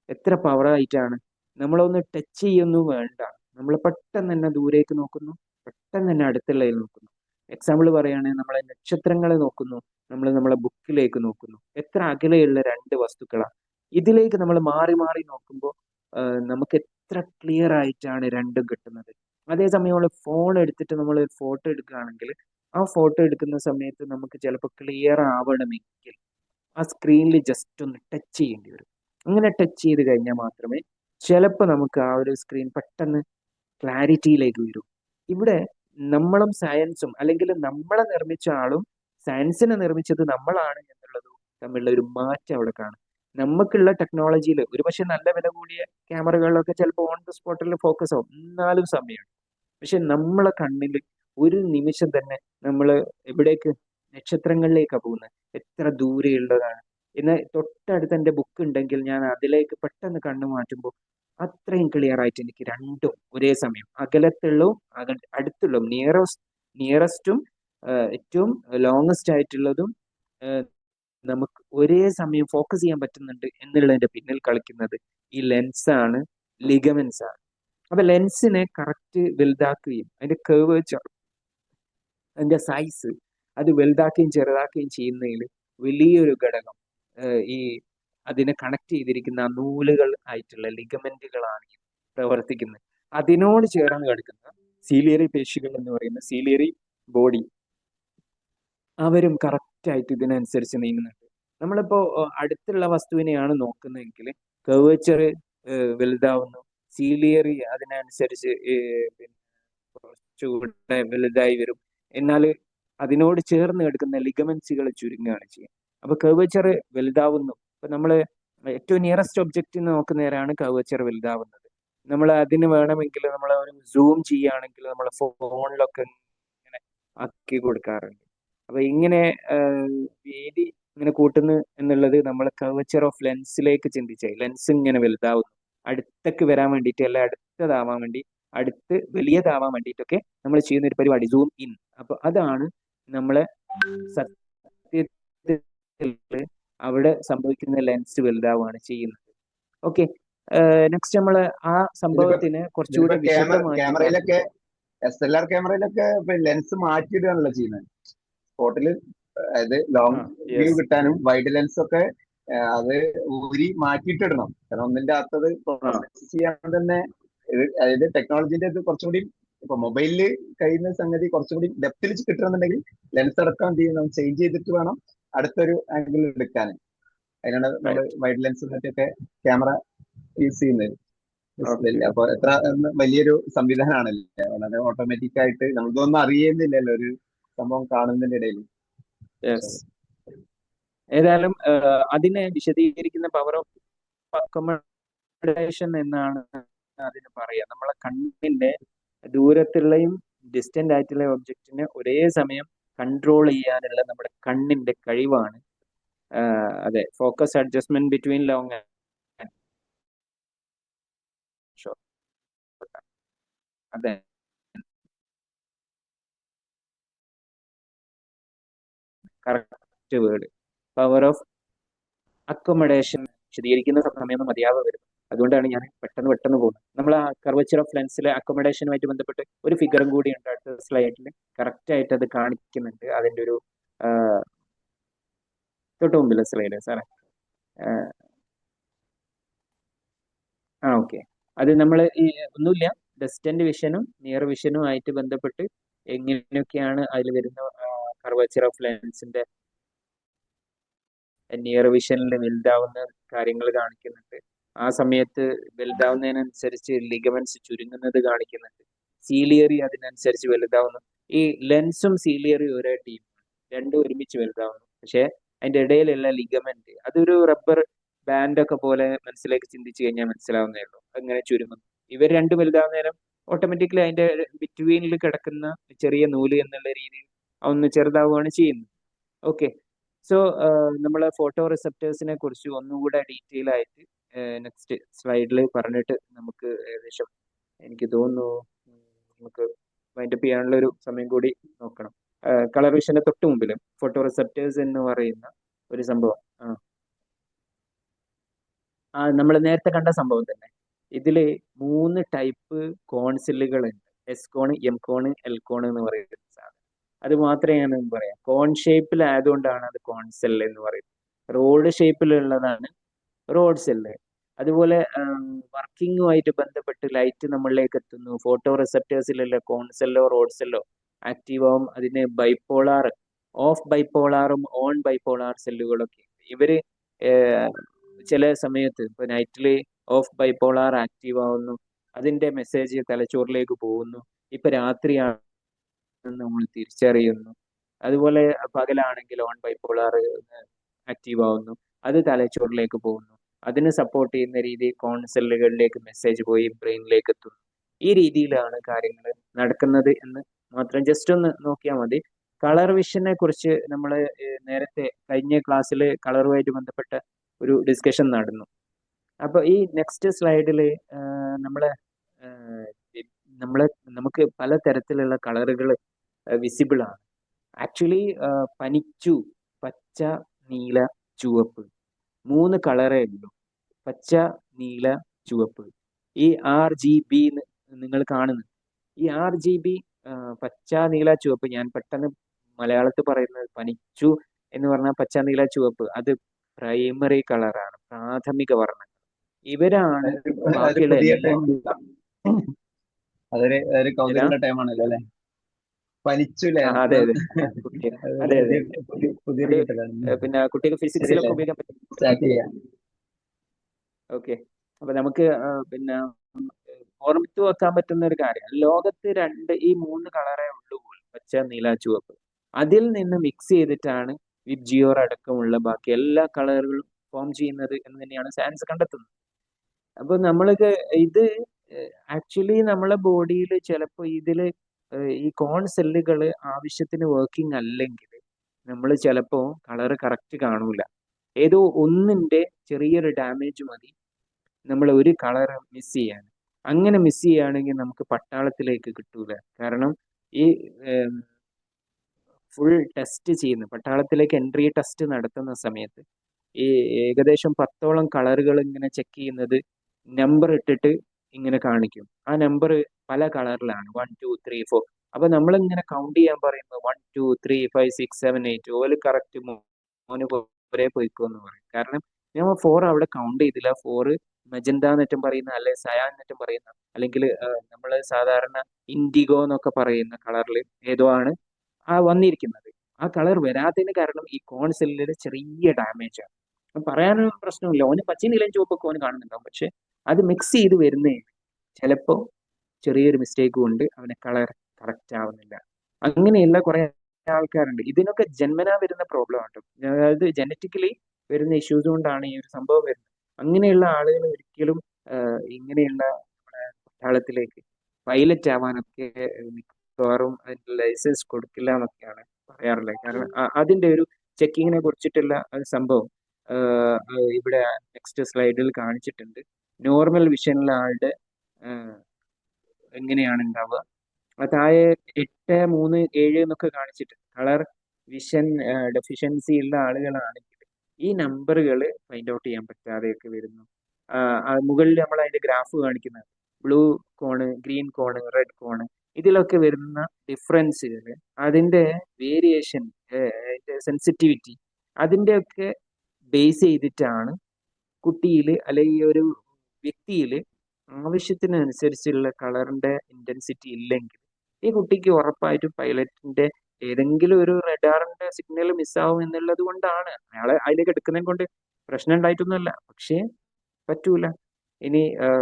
എത്ര പവറായിട്ടാണ്. നമ്മളൊന്ന് ടച്ച് ചെയ്യൊന്നും വേണ്ട, നമ്മൾ പെട്ടെന്ന് തന്നെ ദൂരേക്ക് നോക്കുന്നു, പെട്ടെന്ന് തന്നെ അടുത്തുള്ളതിൽ നോക്കുന്നു. എക്സാമ്പിൾ പറയുകയാണെങ്കിൽ നമ്മളെ നക്ഷത്രങ്ങളെ നോക്കുന്നു, നമ്മൾ നമ്മളെ ബുക്കിലേക്ക് നോക്കുന്നു. എത്ര അകലെയുള്ള രണ്ട് വസ്തുക്കളാണ്. ഇതിലേക്ക് നമ്മൾ മാറി മാറി നോക്കുമ്പോൾ നമുക്ക് എത്ര ക്ലിയർ ആയിട്ടാണ് രണ്ടും കിട്ടുന്നത്. അതേസമയം നമ്മൾ ഫോൺ എടുത്തിട്ട് നമ്മൾ ഫോട്ടോ എടുക്കുകയാണെങ്കിൽ ആ ഫോട്ടോ എടുക്കുന്ന സമയത്ത് നമുക്ക് ചിലപ്പോൾ ക്ലിയർ ആവണമെങ്കിൽ ആ സ്ക്രീനിൽ ജസ്റ്റ് ഒന്ന് ടച്ച് ചെയ്യേണ്ടി വരും. അങ്ങനെ ടച്ച് ചെയ്ത് കഴിഞ്ഞാൽ മാത്രമേ ചിലപ്പോൾ നമുക്ക് ആ ഒരു സ്ക്രീൻ പെട്ടെന്ന് ക്ലാരിറ്റിയിലേക്ക് വരും. ഇവിടെ നമ്മളും സയൻസും, അല്ലെങ്കിൽ നമ്മളെ നിർമ്മിച്ച ആളും സയൻസിനെ നിർമ്മിച്ചത് നമ്മളാണ് എന്നുള്ളതും തമ്മിലുള്ള ഒരു മാറ്റം അവിടെ കാണും. നമുക്കുള്ള ടെക്നോളജിയിൽ ഒരുപക്ഷെ നല്ല വില കൂടിയ ക്യാമറകളിലൊക്കെ ചിലപ്പോൾ ഓൺ ദ സ്പോട്ടിൽ ഫോക്കസ് ആവും, എന്നാലും സമയമാണ്. പക്ഷെ നമ്മളെ കണ്ണിൽ ഒരു നിമിഷം തന്നെ നമ്മൾ എവിടേക്ക്, നക്ഷത്രങ്ങളിലേക്കാണ് പോകുന്നത്. എത്ര ദൂരെയുള്ളതാണ്. എന്നാൽ തൊട്ടടുത്ത് എൻ്റെ ബുക്ക് ഉണ്ടെങ്കിൽ ഞാൻ അതിലേക്ക് പെട്ടെന്ന് കണ്ണു മാറ്റുമ്പോൾ അത്രയും ക്ലിയർ ആയിട്ട് എനിക്ക് രണ്ടും ഒരേ സമയം, അകലത്തുള്ളതും അടുത്തുള്ളതും, നിയറസ്റ്റും ഏറ്റവും ലോങ്ങസ്റ്റ് ആയിട്ടുള്ളതും നമുക്ക് ഒരേ സമയം ഫോക്കസ് ചെയ്യാൻ പറ്റുന്നുണ്ട് എന്നുള്ളതിന്റെ പിന്നിൽ കളിക്കുന്നത് ഈ ലെൻസാണ്, ലിഗമെന്റ്സ് ആണ്. അപ്പൊ ലെൻസിനെ കറക്റ്റ് വലുതാക്കുകയും അതിന്റെ കർവേച്ചർ, അതിന്റെ സൈസ് അത് വലുതാക്കുകയും ചെറുതാക്കുകയും ചെയ്യുന്നതിൽ വലിയൊരു ഘടകം ഈ അതിനെ കണക്ട് ചെയ്തിരിക്കുന്ന ആ നൂലുകൾ ആയിട്ടുള്ള ലിഗമെന്റുകളാണ് പ്രവർത്തിക്കുന്നത്. അതിനോട് ചേർന്ന് കിടക്കുന്ന സീലിയറി പേശികൾ എന്ന് പറയുന്ന സീലിയറി ബോഡി, അവരും കറക്റ്റ് ആയിട്ട് ഇതിനനുസരിച്ച് നീങ്ങുന്നുണ്ട്. നമ്മളിപ്പോ അടുത്തുള്ള വസ്തുവിനെയാണ് നോക്കുന്നതെങ്കിൽ കർവേച്ചർ വലുതാവുന്നു, സീലിയറി അതിനനുസരിച്ച് കുറച്ചുകൂടെ വലുതായി വരും. എന്നാൽ അതിനോട് ചേർന്ന് കിടക്കുന്ന ലിഗമെന്റ്സുകൾ ചുരുങ്ങുകയാണ് ചെയ്യുക. അപ്പൊ കർവേച്ചർ വലുതാവുന്നു. ഇപ്പൊ നമ്മൾ ഏറ്റവും നിയറസ്റ്റ് ഒബ്ജക്റ്റ് നോക്കുന്നവരാണ് കർവേച്ചർ വലുതാവുന്നത്. നമ്മൾ അതിന് വേണമെങ്കിൽ നമ്മൾ ഒരു സൂം ചെയ്യുകയാണെങ്കിൽ നമ്മൾ ഫോണിലൊക്കെ ഇങ്ങനെ ആക്കി കൊടുക്കാറുണ്ട്. അപ്പൊ ഇങ്ങനെ വീതി ഇങ്ങനെ കൂട്ടുന്നു എന്നുള്ളത് നമ്മൾ കർവേച്ചർ ഓഫ് ലെൻസിലേക്ക് ചിന്തിച്ചാൽ ലെൻസ് ഇങ്ങനെ വലുതാവുന്നു, അടുത്തേക്ക് വരാൻ വേണ്ടിയിട്ട് അല്ലെ അടുത്തതാവാൻ വേണ്ടി, അടുത്ത് വലിയതാവാൻ വേണ്ടിയിട്ടൊക്കെ നമ്മൾ ചെയ്യുന്ന ഒരു പരിപാടി സൂം ഇൻ. അപ്പൊ അതാണ് നമ്മളെ സത്യത്തിൽ അവിടെ സംഭവിക്കുന്ന ലെൻസ് വലുതാവുകയാണ് ചെയ്യുന്നത്. ഓക്കെ, നെക്സ്റ്റ് നമ്മൾ ആ സംഭവത്തിന് കുറച്ചുകൂടി വിശദമായിട്ട് ക്യാമറയിലൊക്കെ SLR ക്യാമറയിലൊക്കെ ലെൻസ് മാറ്റിയിടുകയാണല്ലോ ചെയ്യുന്നത് സ്പോട്ടിൽ. അതായത് ലോങ് വ്യൂ കിട്ടാനും വൈഡ് ലെൻസ് ഒക്കെ അത് ഊരി മാറ്റിയിട്ടിടണം. കാരണം ഒന്നിന്റെ അകത്തത് ചെയ്യാൻ തന്നെ അതായത് ടെക്നോളജിന്റെ ഇത് കുറച്ചും കൂടി ഇപ്പൊ മൊബൈലില് കഴിയുന്ന സംഗതി കുറച്ചും കൂടി ഡെപ്തിൽ കിട്ടണമെന്നുണ്ടെങ്കിൽ ലെൻസ് അടക്കം എന്ത് ചെയ്യണം, ചേഞ്ച് ചെയ്തിട്ട് വേണം അടുത്തൊരു ആംഗിൾ എടുക്കാൻ. അതിനാണ് നമ്മൾ വൈഡ് ലെൻസ് മറ്റൊക്കെ ക്യാമറ യൂസ് ചെയ്യുന്നത്. അപ്പൊ എത്ര വലിയൊരു സംവിധാനമാണല്ലേ, വളരെ ഓട്ടോമാറ്റിക് ആയിട്ട് നമുക്കൊന്നും അറിയുന്നില്ലല്ലോ ഒരു സംഭവം കാണുന്നതിന്റെ ഇടയിൽ. ഏതായാലും അതിനെ വിശദീകരിക്കുന്ന പവർ ഓഫ് അക്കോമഡേഷൻ എന്നാണ് അതിന് പറയാ. നമ്മളെ കണ്ണിന്റെ ദൂരത്തുള്ളയും ഡിസ്റ്റന്റ് ആയിട്ടുള്ള ഒബ്ജക്റ്റിനെ ഒരേ സമയം കൺട്രോൾ ചെയ്യാനുള്ള നമ്മുടെ കണ്ണിന്റെ കഴിവാണ്. അതെ, ഫോക്കസ് അഡ്ജസ്റ്റ്മെന്റ് ബിറ്റ്വീൻ ലോങ് അതെ correct word. Power of accommodation വിശദീകരിക്കുന്ന സമയം മതിയാവ് വരും. അതുകൊണ്ടാണ് ഞാൻ പെട്ടെന്ന് പോകുന്നത്. നമ്മൾ ആ കർവച്ചർ ഓഫ് ലെൻസിലെ അക്കോമഡേഷനുമായിട്ട് ബന്ധപ്പെട്ട് ഒരു ഫിഗറും കൂടി ഉണ്ട് അടുത്ത സ്ലൈഡിൽ, കറക്റ്റ് ആയിട്ട് അത് കാണിക്കുന്നുണ്ട്. അതിൻ്റെ ഒരു തൊട്ട് മുമ്പിലെ സ്ലൈഡ് സാറേ. ഓക്കെ, അത് നമ്മൾ ഈ ഒന്നുമില്ല, ഡിസ്റ്റന്റ് വിഷനും നിയർ വിഷനും ആയിട്ട് ബന്ധപ്പെട്ട് എങ്ങനെയൊക്കെയാണ് അതിൽ വരുന്ന കർവച്ചർ ഓഫ് ലെൻസിന്റെ നിയർ വിഷനിൽ വലുതാവുന്ന കാര്യങ്ങൾ കാണിക്കുന്നുണ്ട്. ആ സമയത്ത് വലുതാവുന്നതിനനുസരിച്ച് ലിഗമെന്റ്സ് ചുരുങ്ങുന്നത് കാണിക്കുന്നുണ്ട്. സീലിയറി അതിനനുസരിച്ച് വലുതാവുന്നു. ഈ ലെൻസും സീലിയറി ഒരേ ടീം, രണ്ടും ഒരുമിച്ച് വലുതാവുന്നു. പക്ഷെ അതിന്റെ ഇടയിലുള്ള ലിഗമെന്റ് അതൊരു റബ്ബർ ബാൻഡ് ഒക്കെ പോലെ മനസ്സിലേക്ക് ചിന്തിച്ചു കഴിഞ്ഞാൽ മനസ്സിലാവുന്നേ ഉള്ളൂ. അങ്ങനെ ചുരുങ്ങുന്നു. ഇവർ രണ്ടും വലുതാവുന്ന നേരം ഓട്ടോമാറ്റിക്കലി അതിന്റെ ബിറ്റ്വീനിൽ കിടക്കുന്ന ചെറിയ നൂല് എന്നുള്ള രീതിയിൽ ഒന്ന് ചെറുതാവുകയാണ് ചെയ്യുന്നത്. ഓക്കെ, സോ നമ്മൾ ഫോട്ടോ റിസപ്റ്റേഴ്സിനെ കുറിച്ച് ഒന്നുകൂടെ ഡീറ്റെയിൽ ആയിട്ട് നെക്സ്റ്റ് സ്ലൈഡിൽ പറഞ്ഞിട്ട് നമുക്ക് ഏകദേശം എനിക്ക് തോന്നുന്നു നമുക്ക് വൈൻഡപ്പ് ചെയ്യാനുള്ള ഒരു സമയം കൂടി നോക്കണം. കളർ വിഷന്റെ തൊട്ട് മുമ്പിൽ ഫോട്ടോ റിസപ്റ്റേഴ്സ് എന്ന് പറയുന്ന ഒരു സംഭവം, നമ്മൾ നേരത്തെ കണ്ട സംഭവം തന്നെ. ഇതില് 3 ടൈപ്പ് കോൺസില്ലുകളുണ്ട്. എസ് കോൺ, എം കോൺ, എൽ കോൺ എന്ന് പറയുന്ന സാധനം. അത് മാത്രമേ ഞാൻ പറയാം. കോൺ ഷേപ്പിലായതുകൊണ്ടാണ് അത് കോൺസെൽ എന്ന് പറയുന്നത്. റോഡ് ഷേപ്പിലുള്ളതാണ് റോഡ് സെല്ല്. അതുപോലെ വർക്കിങ്ങുമായിട്ട് ബന്ധപ്പെട്ട് ലൈറ്റ് നമ്മളിലേക്ക് എത്തുന്നു. ഫോട്ടോ റിസപ്റ്റേഴ്സിലുള്ള കോൺസെല്ലോ റോഡ് സെല്ലോ ആക്റ്റീവ് ആവും. അതിന് ബൈപ്പോളാർ, ഓഫ് ബൈപ്പോളാറും ഓൺ ബൈപ്പോളാർ സെല്ലുകളൊക്കെ. ഇവര് ചില സമയത്ത് ഇപ്പൊ നൈറ്റില് ഓഫ് ബൈപ്പോളാർ ആക്റ്റീവ് ആവുന്നു, അതിന്റെ മെസ്സേജ് തലച്ചോറിലേക്ക് പോകുന്നു. ഇപ്പൊ രാത്രിയാണ് നമ്മൾ തിരിച്ചറിയുന്നു. അതുപോലെ പകലാണെങ്കിൽ ഓൺ ബൈപ്പോളാർ ആക്റ്റീവ് ആവുന്നു, അത് തലച്ചോറിലേക്ക് പോകുന്നു. അതിന് സപ്പോർട്ട് ചെയ്യുന്ന രീതിയിൽ കോൺസെല്ലുകളിലേക്ക് മെസ്സേജ് പോയി ബ്രെയിനിലേക്ക് എത്തുന്നു. ഈ രീതിയിലാണ് കാര്യങ്ങൾ നടക്കുന്നത് എന്ന് മാത്രം ജസ്റ്റ് ഒന്ന് നോക്കിയാൽ മതി. കളർ വിഷനെ കുറിച്ച് നമ്മൾ നേരത്തെ കഴിഞ്ഞ ക്ലാസ്സിൽ കളറുമായിട്ട് ബന്ധപ്പെട്ട ഒരു ഡിസ്കഷൻ നടന്നു. അപ്പൊ ഈ നെക്സ്റ്റ് സ്ലൈഡിൽ നമുക്ക് പലതരത്തിലുള്ള കളറുകൾ വിസിബിൾ ആണ്. ആക്ച്വലി പനിച്ചു, പച്ച, നീല, ചുവപ്പ്, 3 കളറേ ഉള്ളൂ. പച്ച, നീല, ചുവപ്പ്. ഈ RGB നിങ്ങൾ കാണുന്നു. ഈ RGB പച്ച, നീല, ചുവപ്പ്, ഞാൻ പെട്ടെന്ന് മലയാളത്തിൽ പറയുന്നത് പനിച്ചു എന്ന് പറഞ്ഞാൽ പച്ച, നീല, ചുവപ്പ്, അത് പ്രൈമറി കളറാണ്, പ്രാഥമിക വർണ്ണങ്ങൾ. ഇവരാണ് അതൊരു ബാക്കിയുള്ള പുതിയ എല്ലാ ടൈം അതൊരു ഏതാ കൗതുകമുള്ള ടൈമാണല്ലോ അല്ലെ? പനിച്ചുല്ലേ അതെ നമുക്ക്? അതെ കുട്ടികൾ, അതൊരു അതെ അതെ പുതിയൊരു അത് കിട്ടലാണ്. പിന്നെ കുട്ടികൾ ഫിസിക്സിലൊക്കെ ശരിയല്ലേ? ഉപയോഗിക്കാൻ പറ്റും. സ്റ്റാർട്ട് ചെയ്യാം. ഓക്കെ, അപ്പൊ നമുക്ക് പിന്നെ ഓർമ്മിച്ചു വെക്കാൻ പറ്റുന്ന ഒരു കാര്യം, ലോകത്ത് ഈ മൂന്ന് കളറേ ഉള്ളൂ പോലും, പച്ച, നീല, ചുവപ്പ്. അതിൽ നിന്ന് മിക്സ് ചെയ്തിട്ടാണ് വിബ്ജിയോർ അടക്കമുള്ള ബാക്കി എല്ലാ കളറുകളും ഫോം ചെയ്യുന്നത് എന്ന് തന്നെയാണ് സയൻസ് കണ്ടെത്തുന്നത്. അപ്പൊ നമ്മൾക്ക് ഇത് ആക്ച്വലി നമ്മളെ ബോഡിയിൽ ചിലപ്പോൾ ഇതില് ഈ കോൺ സെല്ലുകൾ ആവശ്യത്തിന് വർക്കിംഗ് അല്ലെങ്കിൽ നമ്മൾ ചിലപ്പോൾ കളറ് കറക്റ്റ് കാണൂല. ഏതോ ഒന്നിന്റെ ചെറിയൊരു ഡാമേജ് മതി നമ്മൾ ഒരു കളർ മിസ് ചെയ്യാൻ. അങ്ങനെ മിസ് ചെയ്യുകയാണെങ്കിൽ നമുക്ക് പട്ടാളത്തിലേക്ക് കിട്ടൂല. കാരണം ഈ ഫുൾ ടെസ്റ്റ് ചെയ്യുന്ന പട്ടാളത്തിലേക്ക് എൻട്രി ടെസ്റ്റ് നടത്തുന്ന സമയത്ത് ഈ ഏകദേശം 10ഓളം കളറുകൾ ഇങ്ങനെ ചെക്ക് ചെയ്യുന്നത് നമ്പർ ഇട്ടിട്ട് ഇങ്ങനെ കാണിക്കും. ആ നമ്പർ പല കളറിലാണ്, 1 2 3 4. അപ്പൊ നമ്മളിങ്ങനെ കൗണ്ട് ചെയ്യാൻ പറയുന്നത് 1 2 3 5 6 7 8 ഓല് കറക്റ്റ് മോന് ഒരേ പോയിക്കോ എന്ന് പറയും. കാരണം ഞാൻ 4 അവിടെ കൗണ്ട് ചെയ്തില്ല. 4 മജന്ത എന്നെറ്റും പറയുന്ന, അല്ലെ സയാൻ എന്നെറ്റും പറയുന്ന, അല്ലെങ്കിൽ നമ്മൾ സാധാരണ ഇൻഡിഗോ എന്നൊക്കെ പറയുന്ന കളറിൽ ഏതോ ആണ് വന്നിരിക്കുന്നത്. ആ കളർ വരാത്തതിന് കാരണം ഈ കോൺ സെല്ലിലെ ചെറിയ ഡാമേജ് ആണ്. പറയാനൊരു പ്രശ്നമില്ല, ഓന് പച്ചയും നീലയും ചുവപ്പൊക്കെ ഓന് കാണുന്നുണ്ടാവും. പക്ഷെ അത് മിക്സ് ചെയ്ത് വരുന്നേ ചിലപ്പോൾ ചെറിയൊരു മിസ്റ്റേക്ക് കൊണ്ട് അവന് കളർ കറക്റ്റ് ആവുന്നില്ല. അങ്ങനെയുള്ള കുറെ ആൾക്കാരുണ്ട്. ഇതിനൊക്കെ ജന്മനാ വരുന്ന പ്രോബ്ലം ആട്ടോ, അതായത് ജനറ്റിക്കലി വരുന്ന ഇഷ്യൂസ് കൊണ്ടാണ് ഈ ഒരു സംഭവം വരുന്നത്. അങ്ങനെയുള്ള ആളുകൾ ഒരിക്കലും ഇങ്ങനെയുള്ള പട്ടാളത്തിലേക്ക് പൈലറ്റ് ആവാനൊക്കെ മിക്കവാറും അതിന്റെ ലൈസൻസ് കൊടുക്കില്ല എന്നൊക്കെയാണ് പറയാറുള്ളത്. കാരണം അതിന്റെ ഒരു ചെക്കിങ്ങിനെ കുറിച്ചിട്ടുള്ള സംഭവം ഇവിടെ നെക്സ്റ്റ് സ്ലൈഡിൽ കാണിച്ചിട്ടുണ്ട്. നോർമൽ വിഷനുള്ള ആളുടെ എങ്ങനെയാണ് ഉണ്ടാവുക, താഴെ 8 3 7 എന്നൊക്കെ കാണിച്ചിട്ട് കളർ വിഷൻ ഡെഫിഷ്യൻസി ഉള്ള ആളുകളാണെങ്കിൽ ഈ നമ്പറുകൾ ഫൈൻഡ് ഔട്ട് ചെയ്യാൻ പറ്റാതെയൊക്കെ വരുന്നു. മുകളിൽ നമ്മൾ അതിന്റെ ഗ്രാഫ് കാണിക്കുന്നത് blue cone, green cone, red cone, ഇതിലൊക്കെ വരുന്ന ഡിഫറൻസുകൾ, അതിന്റെ വേരിയേഷൻ, സെൻസിറ്റിവിറ്റി, അതിന്റെ ഒക്കെ ബേസ് ചെയ്തിട്ടാണ് കുട്ടിയിൽ അല്ലെങ്കിൽ ഒരു വ്യക്തിയിൽ ആവശ്യത്തിനനുസരിച്ചുള്ള കളറിന്റെ ഇന്റൻസിറ്റി ഇല്ലെങ്കിൽ ഈ കുട്ടിക്ക് ഉറപ്പായിട്ടും പൈലറ്റിന്റെ ഏതെങ്കിലും ഒരു റഡാറിന്റെ സിഗ്നൽ മിസ്സാവും എന്നുള്ളത് കൊണ്ടാണ്. അയാളെ അതിലേക്ക് എടുക്കുന്നതിനെ കൊണ്ട് പ്രശ്നം ഉണ്ടായിട്ടൊന്നുമല്ല, പക്ഷേ പറ്റൂല. ഇനി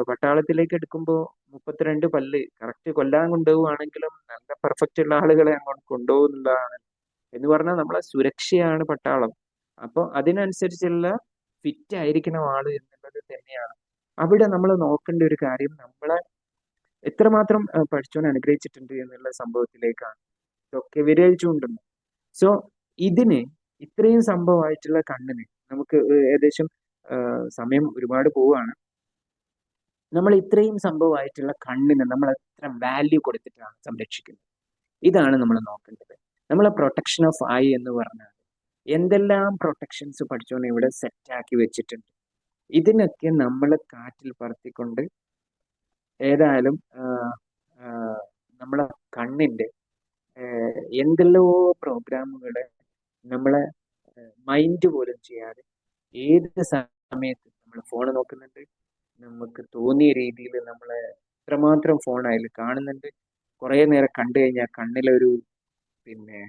പട്ടാളത്തിലേക്ക് എടുക്കുമ്പോൾ 32 പല്ല് കറക്റ്റ് കൊല്ലാൻ കൊണ്ടുപോവുകയാണെങ്കിലും നല്ല പെർഫെക്റ്റ് ഉള്ള ആളുകളെ അങ്ങോട്ട് കൊണ്ടുപോകുന്നതാണ്. എന്ന് പറഞ്ഞാൽ നമ്മളെ സുരക്ഷയാണ് പട്ടാളം. അപ്പൊ അതിനനുസരിച്ചുള്ള ഫിറ്റ് ആയിരിക്കണം ആള് എന്നുള്ളത് തന്നെയാണ് അവിടെ നമ്മൾ നോക്കേണ്ട ഒരു കാര്യം. നമ്മളെ എത്രമാത്രം പഠിച്ചവൻ അനുഗ്രഹിച്ചിട്ടുണ്ട് എന്നുള്ള സംഭവത്തിലേക്കാണ് ഇതൊക്കെ വിരൽ ചൂണ്ടുന്നത്. സോ ഇതിന് ഇത്രയും സംഭവമായിട്ടുള്ള കണ്ണിന് നമുക്ക് ഏകദേശം സമയം ഒരുപാട് പോവുകയാണ്. നമ്മൾ ഇത്രയും സംഭവമായിട്ടുള്ള കണ്ണിന് നമ്മൾ എത്ര വാല്യൂ കൊടുത്തിട്ടാണ് സംരക്ഷിക്കുന്നത്, ഇതാണ് നമ്മൾ നോക്കേണ്ടത്. നമ്മളെ പ്രൊട്ടക്ഷൻ ഓഫ് ഐ എന്ന് പറഞ്ഞാൽ എന്തെല്ലാം പ്രൊട്ടക്ഷൻസ് പഠിച്ചോണ്ട് ഇവിടെ സെറ്റാക്കി വെച്ചിട്ടുണ്ട്. ഇതിനൊക്കെ നമ്മൾ കാറ്റിൽ പറത്തിക്കൊണ്ട് ഏതായാലും നമ്മളെ കണ്ണിന്റെ എന്തെല്ലോ പ്രോഗ്രാമുകളെ നമ്മളെ മൈൻഡ് പോലും ചെയ്യാതെ ഏത് സമയത്ത് നമ്മൾ ഫോൺ നോക്കുന്നുണ്ട്, നമുക്ക് തോന്നിയ രീതിയിൽ നമ്മളെ എത്രമാത്രം ഫോൺ അതിൽ കാണുന്നുണ്ട്, കുറെ നേരം കണ്ടു കഴിഞ്ഞാൽ കണ്ണിലൊരു പിന്നെ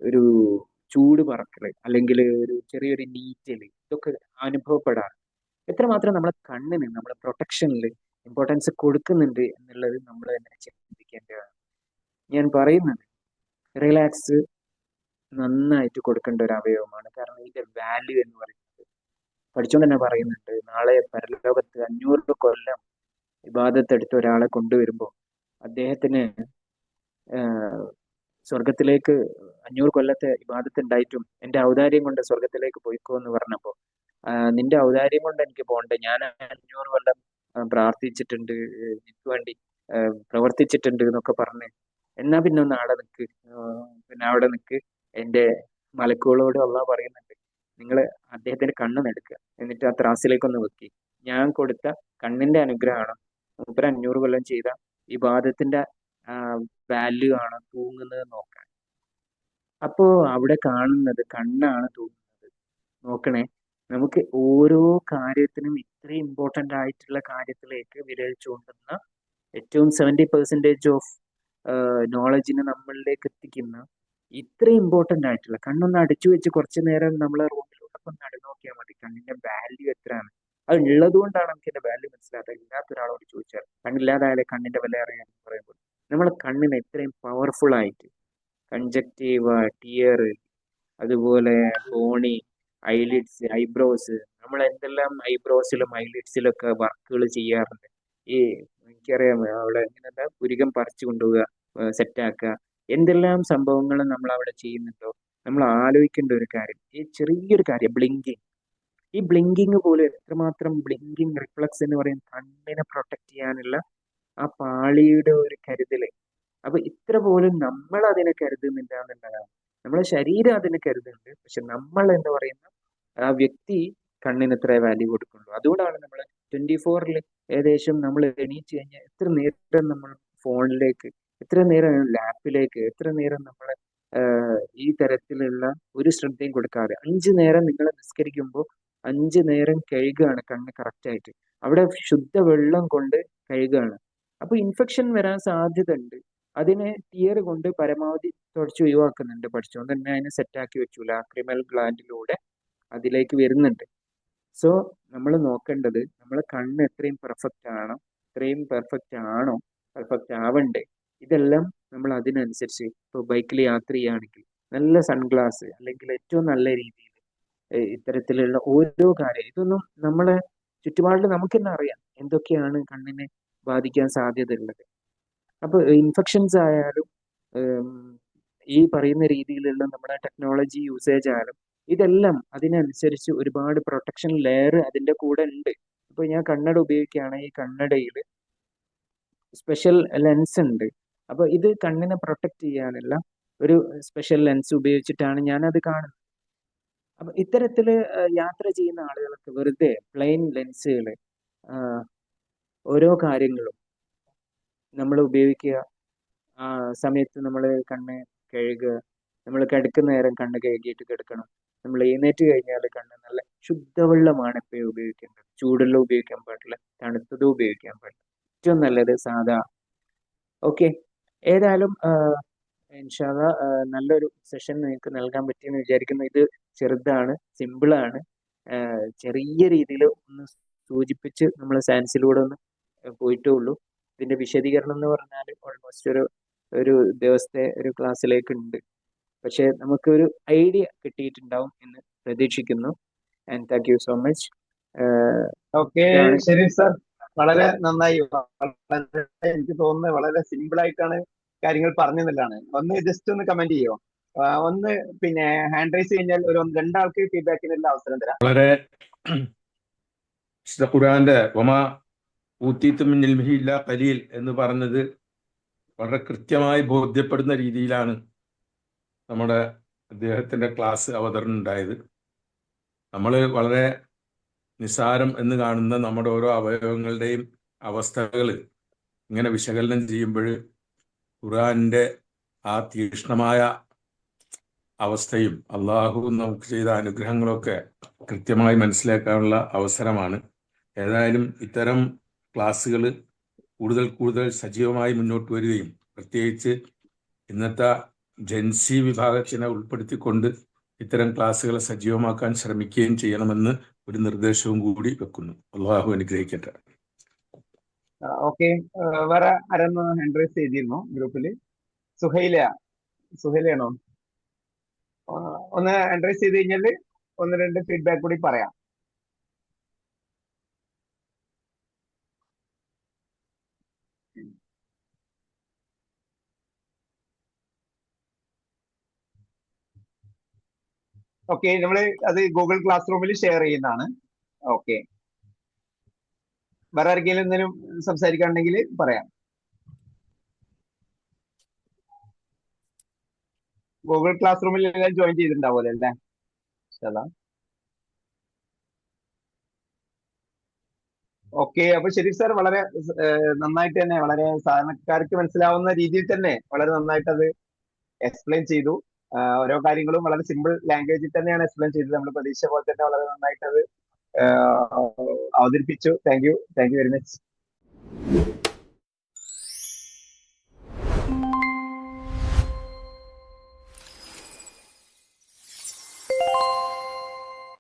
ഒരു ചൂട് പറക്കല് അല്ലെങ്കിൽ ഒരു ചെറിയൊരു നീറ്റല് ഇതൊക്കെ അനുഭവപ്പെടാറ്. എത്രമാത്രം നമ്മളെ കണ്ണിന് നമ്മളെ പ്രൊട്ടക്ഷനിൽ ഇമ്പോർട്ടൻസ് കൊടുക്കുന്നുണ്ട് എന്നുള്ളത് നമ്മൾ തന്നെ ചിന്തിക്കേണ്ടതാണ്. ഞാൻ പറയുന്നത് റിലാക്സ് നന്നായിട്ട് കൊടുക്കേണ്ട ഒരു അവയവമാണ്. കാരണം ഇതിന്റെ വാല്യൂ എന്ന് പറയുന്നത് പഠിച്ചുകൊണ്ട് തന്നെ പറയുന്നുണ്ട്, നാളെ പരലോകത്ത് 500 കൊല്ലം ഇബാദത്തെടുത്ത ഒരാളെ കൊണ്ടുവരുമ്പോൾ അദ്ദേഹത്തിന് സ്വർഗത്തിലേക്ക് 500 കൊല്ലത്തെ ഇബാദത്ത് ഉണ്ടായിട്ടും എന്റെ ഔദാര്യം കൊണ്ട് സ്വർഗത്തിലേക്ക് പോയിക്കോ എന്ന് പറഞ്ഞപ്പോ നിന്റെ ഔദാര്യം കൊണ്ട് എനിക്ക് പോകണ്ട, ഞാൻ 500 കൊല്ലം പ്രാർത്ഥിച്ചിട്ടുണ്ട്, എനിക്ക് വേണ്ടി പ്രവർത്തിച്ചിട്ടുണ്ട് എന്നൊക്കെ പറഞ്ഞ് എന്നാ പിന്നെ ഒന്ന് അവിടെ നിൽക്ക്, പിന്നെ അവിടെ നിൽക്ക്. എന്റെ മലക്കുകളോട് അള്ളാഹ് പറയുന്നുണ്ട്, നിങ്ങൾ അദ്ദേഹത്തിന്റെ കണ്ണ് നെടുക്കുക, എന്നിട്ട് ആ ത്രാസിലേക്കൊന്ന് വെക്കി. ഞാൻ കൊടുത്ത കണ്ണിന്റെ അനുഗ്രഹമാണ് മൂപ്പര് 500 കൊല്ലം ചെയ്ത ഇബാദത്തിന്റെ വാല്യൂ ആണ് തൂങ്ങുന്നത് നോക്കാൻ. അപ്പോ അവിടെ കാണുന്നത് കണ്ണാണ് തൂങ്ങുന്നത്. നോക്കണേ, നമുക്ക് ഓരോ കാര്യത്തിനും ഇത്രയും ഇമ്പോർട്ടൻ്റ് ആയിട്ടുള്ള കാര്യത്തിലേക്ക് വിരൽ ചൂണ്ടുന്ന ഏറ്റവും 70% ഓഫ് നോളജിനെ നമ്മളിലേക്ക് എത്തിക്കുന്ന ഇത്രയും ഇമ്പോർട്ടൻ്റ് ആയിട്ടുള്ള കണ്ണൊന്ന് അടിച്ചു വെച്ച് കുറച്ചു നേരം നമ്മളെ റൂമിലൂടെ ഒന്ന് നടന്നു നോക്കിയാൽ മതി കണ്ണിന്റെ വാല്യൂ എത്രയാണ്. അത് ഉള്ളത് കൊണ്ടാണ് നമുക്ക് ഇതിന്റെ വാല്യൂ മനസ്സിലാകാത്തത്. ഇല്ലാത്ത ഒരാളോട് ചോദിച്ചാൽ കണ്ണില്ലാതായാലേ കണ്ണിന്റെ വില അറിയാൻ പറയുമ്പോൾ നമ്മളെ കണ്ണിന് എത്രയും പവർഫുൾ ആയിട്ട് കൺജക്റ്റീവ്, ടിയർ, അതുപോലെ ബോണി, ഐലിഡ്സ്, ഐബ്രോസ്, നമ്മൾ എന്തെല്ലാം ഐബ്രോസിലും ഐലിഡ്സിലും ഒക്കെ വർക്കുകൾ ചെയ്യാറുണ്ട്. ഈ എനിക്കറിയാം അവിടെ ഇങ്ങനെ പുരികം പറിച്ചു കൊണ്ടുപോവുക, സെറ്റാക്കുക, എന്തെല്ലാം സംഭവങ്ങൾ നമ്മൾ അവിടെ ചെയ്യുന്നുണ്ടോ. നമ്മൾ ആലോചിക്കേണ്ട ഒരു കാര്യം, ഈ ചെറിയൊരു കാര്യം ബ്ലിങ്കിങ്, ഈ ബ്ലിങ്കിങ് പോലും എത്രമാത്രം ബ്ലിങ്കിങ് റിഫ്ലക്സ് എന്ന് പറയും കണ്ണിനെ പ്രൊട്ടക്ട് ചെയ്യാനുള്ള ആ പാളിയുടെ ഒരു കരുതല്. അപ്പൊ ഇത്ര പോലും നമ്മൾ അതിനെ കരുതുന്നില്ല എന്നുള്ളതാണ്. നമ്മളെ ശരീരം അതിനെ കരുതുന്നുണ്ട്, പക്ഷെ നമ്മൾ എന്ന് പറയുന്ന ആ വ്യക്തി കണ്ണിന് എത്ര വാല്യൂ കൊടുക്കുള്ളൂ. അതുകൊണ്ടാണ് നമ്മൾ 24-ൽ ഏകദേശം നമ്മൾ എണീറ്റ് കഴിഞ്ഞാൽ എത്ര നേരം നമ്മൾ ഫോണിലേക്ക്, എത്ര നേരം ലാപ്പിലേക്ക്, എത്ര നേരം നമ്മൾ ഈ തരത്തിലുള്ള ഒരു ശ്രദ്ധയും കൊടുക്കാതെ 5 നേരം നിങ്ങൾ നിസ്കരിക്കുമ്പോൾ 5 നേരം കഴുകുകയാണ് കണ്ണ് കറക്റ്റായിട്ട്. അവിടെ ശുദ്ധ വെള്ളം കൊണ്ട് കഴുകുകയാണ്. അപ്പൊ ഇൻഫെക്ഷൻ വരാൻ സാധ്യത ഉണ്ട്. അതിനെ ടിയർ കൊണ്ട് പരമാവധി തുടച്ച് ഒഴിവാക്കുന്നുണ്ട്. പഠിച്ചുകൊണ്ട് തന്നെ അതിനെ സെറ്റാക്കി വെച്ചു ലാക്രിമൽ ഗ്ലാൻഡിലൂടെ അതിലേക്ക് വരുന്നുണ്ട്. സോ നമ്മൾ നോക്കേണ്ടത് നമ്മളെ കണ്ണ് എത്രയും പെർഫെക്റ്റ് ആണോ, എത്രയും പെർഫെക്റ്റ് ആണോ, പെർഫെക്റ്റ് ആവണ്ടേ, ഇതെല്ലാം നമ്മൾ അതിനനുസരിച്ച് ഇപ്പോൾ ബൈക്കിൽ യാത്ര ചെയ്യുകയാണെങ്കിൽ നല്ല സൺഗ്ലാസ് അല്ലെങ്കിൽ ഏറ്റവും നല്ല രീതിയിൽ ഇത്തരത്തിലുള്ള ഓരോ കാര്യം, ഇതൊന്നും നമ്മളെ ചുറ്റുപാടിൽ നമുക്ക് തന്നെ അറിയാം എന്തൊക്കെയാണ് കണ്ണിനെ ബാധിക്കാൻ സാധ്യത ഉള്ളത്. അപ്പൊ ഇൻഫെക്ഷൻസ് ആയാലും ഈ പറയുന്ന രീതിയിലുള്ള നമ്മുടെ ടെക്നോളജി യൂസേജ് ആയാലും ഇതെല്ലാം അതിനനുസരിച്ച് ഒരുപാട് പ്രൊട്ടക്ഷൻ ലെയർ അതിന്റെ കൂടെ ഉണ്ട്. ഇപ്പൊ ഞാൻ കണ്ണട ഉപയോഗിക്കുകയാണെങ്കിൽ ഈ കണ്ണടയിൽ സ്പെഷ്യൽ ലെൻസ് ഉണ്ട്. അപ്പൊ ഇത് കണ്ണിനെ പ്രൊട്ടക്ട് ചെയ്യാനുള്ള ഒരു സ്പെഷ്യൽ ലെൻസ് ഉപയോഗിച്ചിട്ടാണ് ഞാൻ അത് കാണുന്നത്. അപ്പൊ ഇത്തരത്തില് യാത്ര ചെയ്യുന്ന ആളുകൾക്ക് വെറുതെ പ്ലെയിൻ ലെൻസുകൾ ഓരോ കാര്യങ്ങളും നമ്മൾ ഉപയോഗിക്കുക, ആ സമയത്ത് നമ്മൾ കണ്ണ് കഴുകുക, നമ്മൾ കിടക്കുന്ന നേരം കണ്ണ് കഴുകിയിട്ട് കിടക്കണം, നമ്മൾ എഴുന്നേറ്റ് കഴിഞ്ഞാൽ കണ്ണ് നല്ല ശുദ്ധവെള്ളമാണ് എപ്പോഴും ഉപയോഗിക്കേണ്ടത്. ചൂടുള്ള ഉപയോഗിക്കാൻ പാടില്ല, തണുത്തതും ഉപയോഗിക്കാൻ പാടില്ല. ഏറ്റവും നല്ലത് സാധാ. ഓക്കെ, ഏതായാലും ഇൻഷാ അല്ലാ നല്ലൊരു സെഷൻ നിങ്ങൾക്ക് നൽകാൻ പറ്റിയെന്ന് വിചാരിക്കുന്നു. ഇത് ചെറുതാണ്, സിമ്പിളാണ്, ചെറിയ രീതിയിൽ ഒന്ന് സൂചിപ്പിച്ച് നമ്മൾ സയൻസിലൂടെ ഒന്ന് പോയിട്ടേ ഉള്ളൂ. ഇതിന്റെ വിശദീകരണം എന്ന് പറഞ്ഞാൽ ഓൾമോസ്റ്റ് ഒരു ദിവസത്തെ ഒരു ക്ലാസ്സിലേക്ക് ഉണ്ട്. പക്ഷെ നമുക്കൊരു ഐഡിയ കിട്ടിയിട്ടുണ്ടാവും എന്ന് പ്രതീക്ഷിക്കുന്നു. And thank you so much. Okay, ശരി സർ, വളരെ നന്നായി. എനിക്ക് തോന്നുന്നത് വളരെ സിമ്പിൾ ആയിട്ടാണ് കാര്യങ്ങൾ പറഞ്ഞതാണ്. ഒന്ന് ജസ്റ്റ് ഒന്ന് കമന്റ് ചെയ്യോ, ഒന്ന് പിന്നെ ഹാൻഡ് റൈസ് കഴിഞ്ഞാൽ ഒരു രണ്ടാൾക്ക് ഫീഡ്ബാക്കിനുള്ള അവസരം തരാം. വളരെ വിശുദ്ധ ഖുർആന്റെ വമാ ഊതീതു മിൻ ഇൽമിഹി ഇല്ലാ ഖലീൽ എന്ന് പറഞ്ഞത് വളരെ കൃത്യമായി ബോധ്യപ്പെടുന്ന രീതിയിലാണ് നമ്മുടെ അദ്ദേഹത്തിന്റെ ക്ലാസ് അവതരണം ഉണ്ടായത്. നമ്മൾ വളരെ നിസ്സാരം എന്ന് കാണുന്ന നമ്മുടെ ഓരോ അവയവങ്ങളുടെയും അവസ്ഥകൾ ഇങ്ങനെ വിശകലനം ചെയ്യുമ്പോൾ ഖുർആന്റെ ആ തീക്ഷ്ണമായ അവസ്ഥയും അള്ളാഹു നമുക്ക് ചെയ്ത അനുഗ്രഹങ്ങളൊക്കെ കൃത്യമായി മനസ്സിലാക്കാനുള്ള അവസരമാണ്. ഏതായാലും ഇത്തരം ക്ലാസ്സുകൾ കൂടുതൽ സജീവമായി മുന്നോട്ട് വരികയും പ്രത്യേകിച്ച് ഇന്നത്തെ ജെൻസി വിഭാഗത്തിനെ ഉൾപ്പെടുത്തിക്കൊണ്ട് ഇത്തരം ക്ലാസ്സുകളെ സജീവമാക്കാൻ ശ്രമിക്കുകയും ചെയ്യണമെന്ന് ഒരു നിർദ്ദേശവും കൂടി വെക്കുന്നു. അള്ളാഹു അനുഗ്രഹിക്കട്ടെ. ഓക്കെ, വേറെ ആരൊന്ന് ഹാൻഡ് റൈസ് ചെയ്തിരുന്നു ഗ്രൂപ്പിൽ? സുഹൈലയാണോ? ഒന്ന് ഹാൻഡ് റൈസ് ചെയ്ത് കഴിഞ്ഞാൽ ഒന്ന് രണ്ട് ഫീഡ്ബാക്ക് കൂടി പറയാം. ഓക്കെ, നമ്മൾ അത് ഗൂഗിൾ ക്ലാസ് റൂമിൽ ഷെയർ ചെയ്യുന്നതാണ്. ഓക്കെ, വേറെ ആർക്കെങ്കിലും എന്തെങ്കിലും സംസാരിക്കാനുണ്ടെങ്കിൽ പറയാം. ഗൂഗിൾ ക്ലാസ് റൂമിൽ ജോയിൻ ചെയ്തിട്ടുണ്ടാവുമല്ലോ അല്ലേ? ഓക്കെ, അപ്പൊ ശരീഫ് സാർ വളരെ നന്നായിട്ട് തന്നെ, വളരെ സാധാരണക്കാർക്ക് മനസ്സിലാവുന്ന രീതിയിൽ തന്നെ വളരെ നന്നായിട്ട് അത് എക്സ്പ്ലെയിൻ ചെയ്തു. ഓരോ കാര്യങ്ങളും വളരെ സിമ്പിൾ ലാംഗ്വേജിൽ തന്നെയാണ് എക്സ്പ്ലെയിൻ ചെയ്തത്. നമ്മൾ പ്രതീക്ഷ പോലെ തന്നെ വളരെ നന്നായിട്ട് അത് അവതരിപ്പിച്ചു. Thank you very much.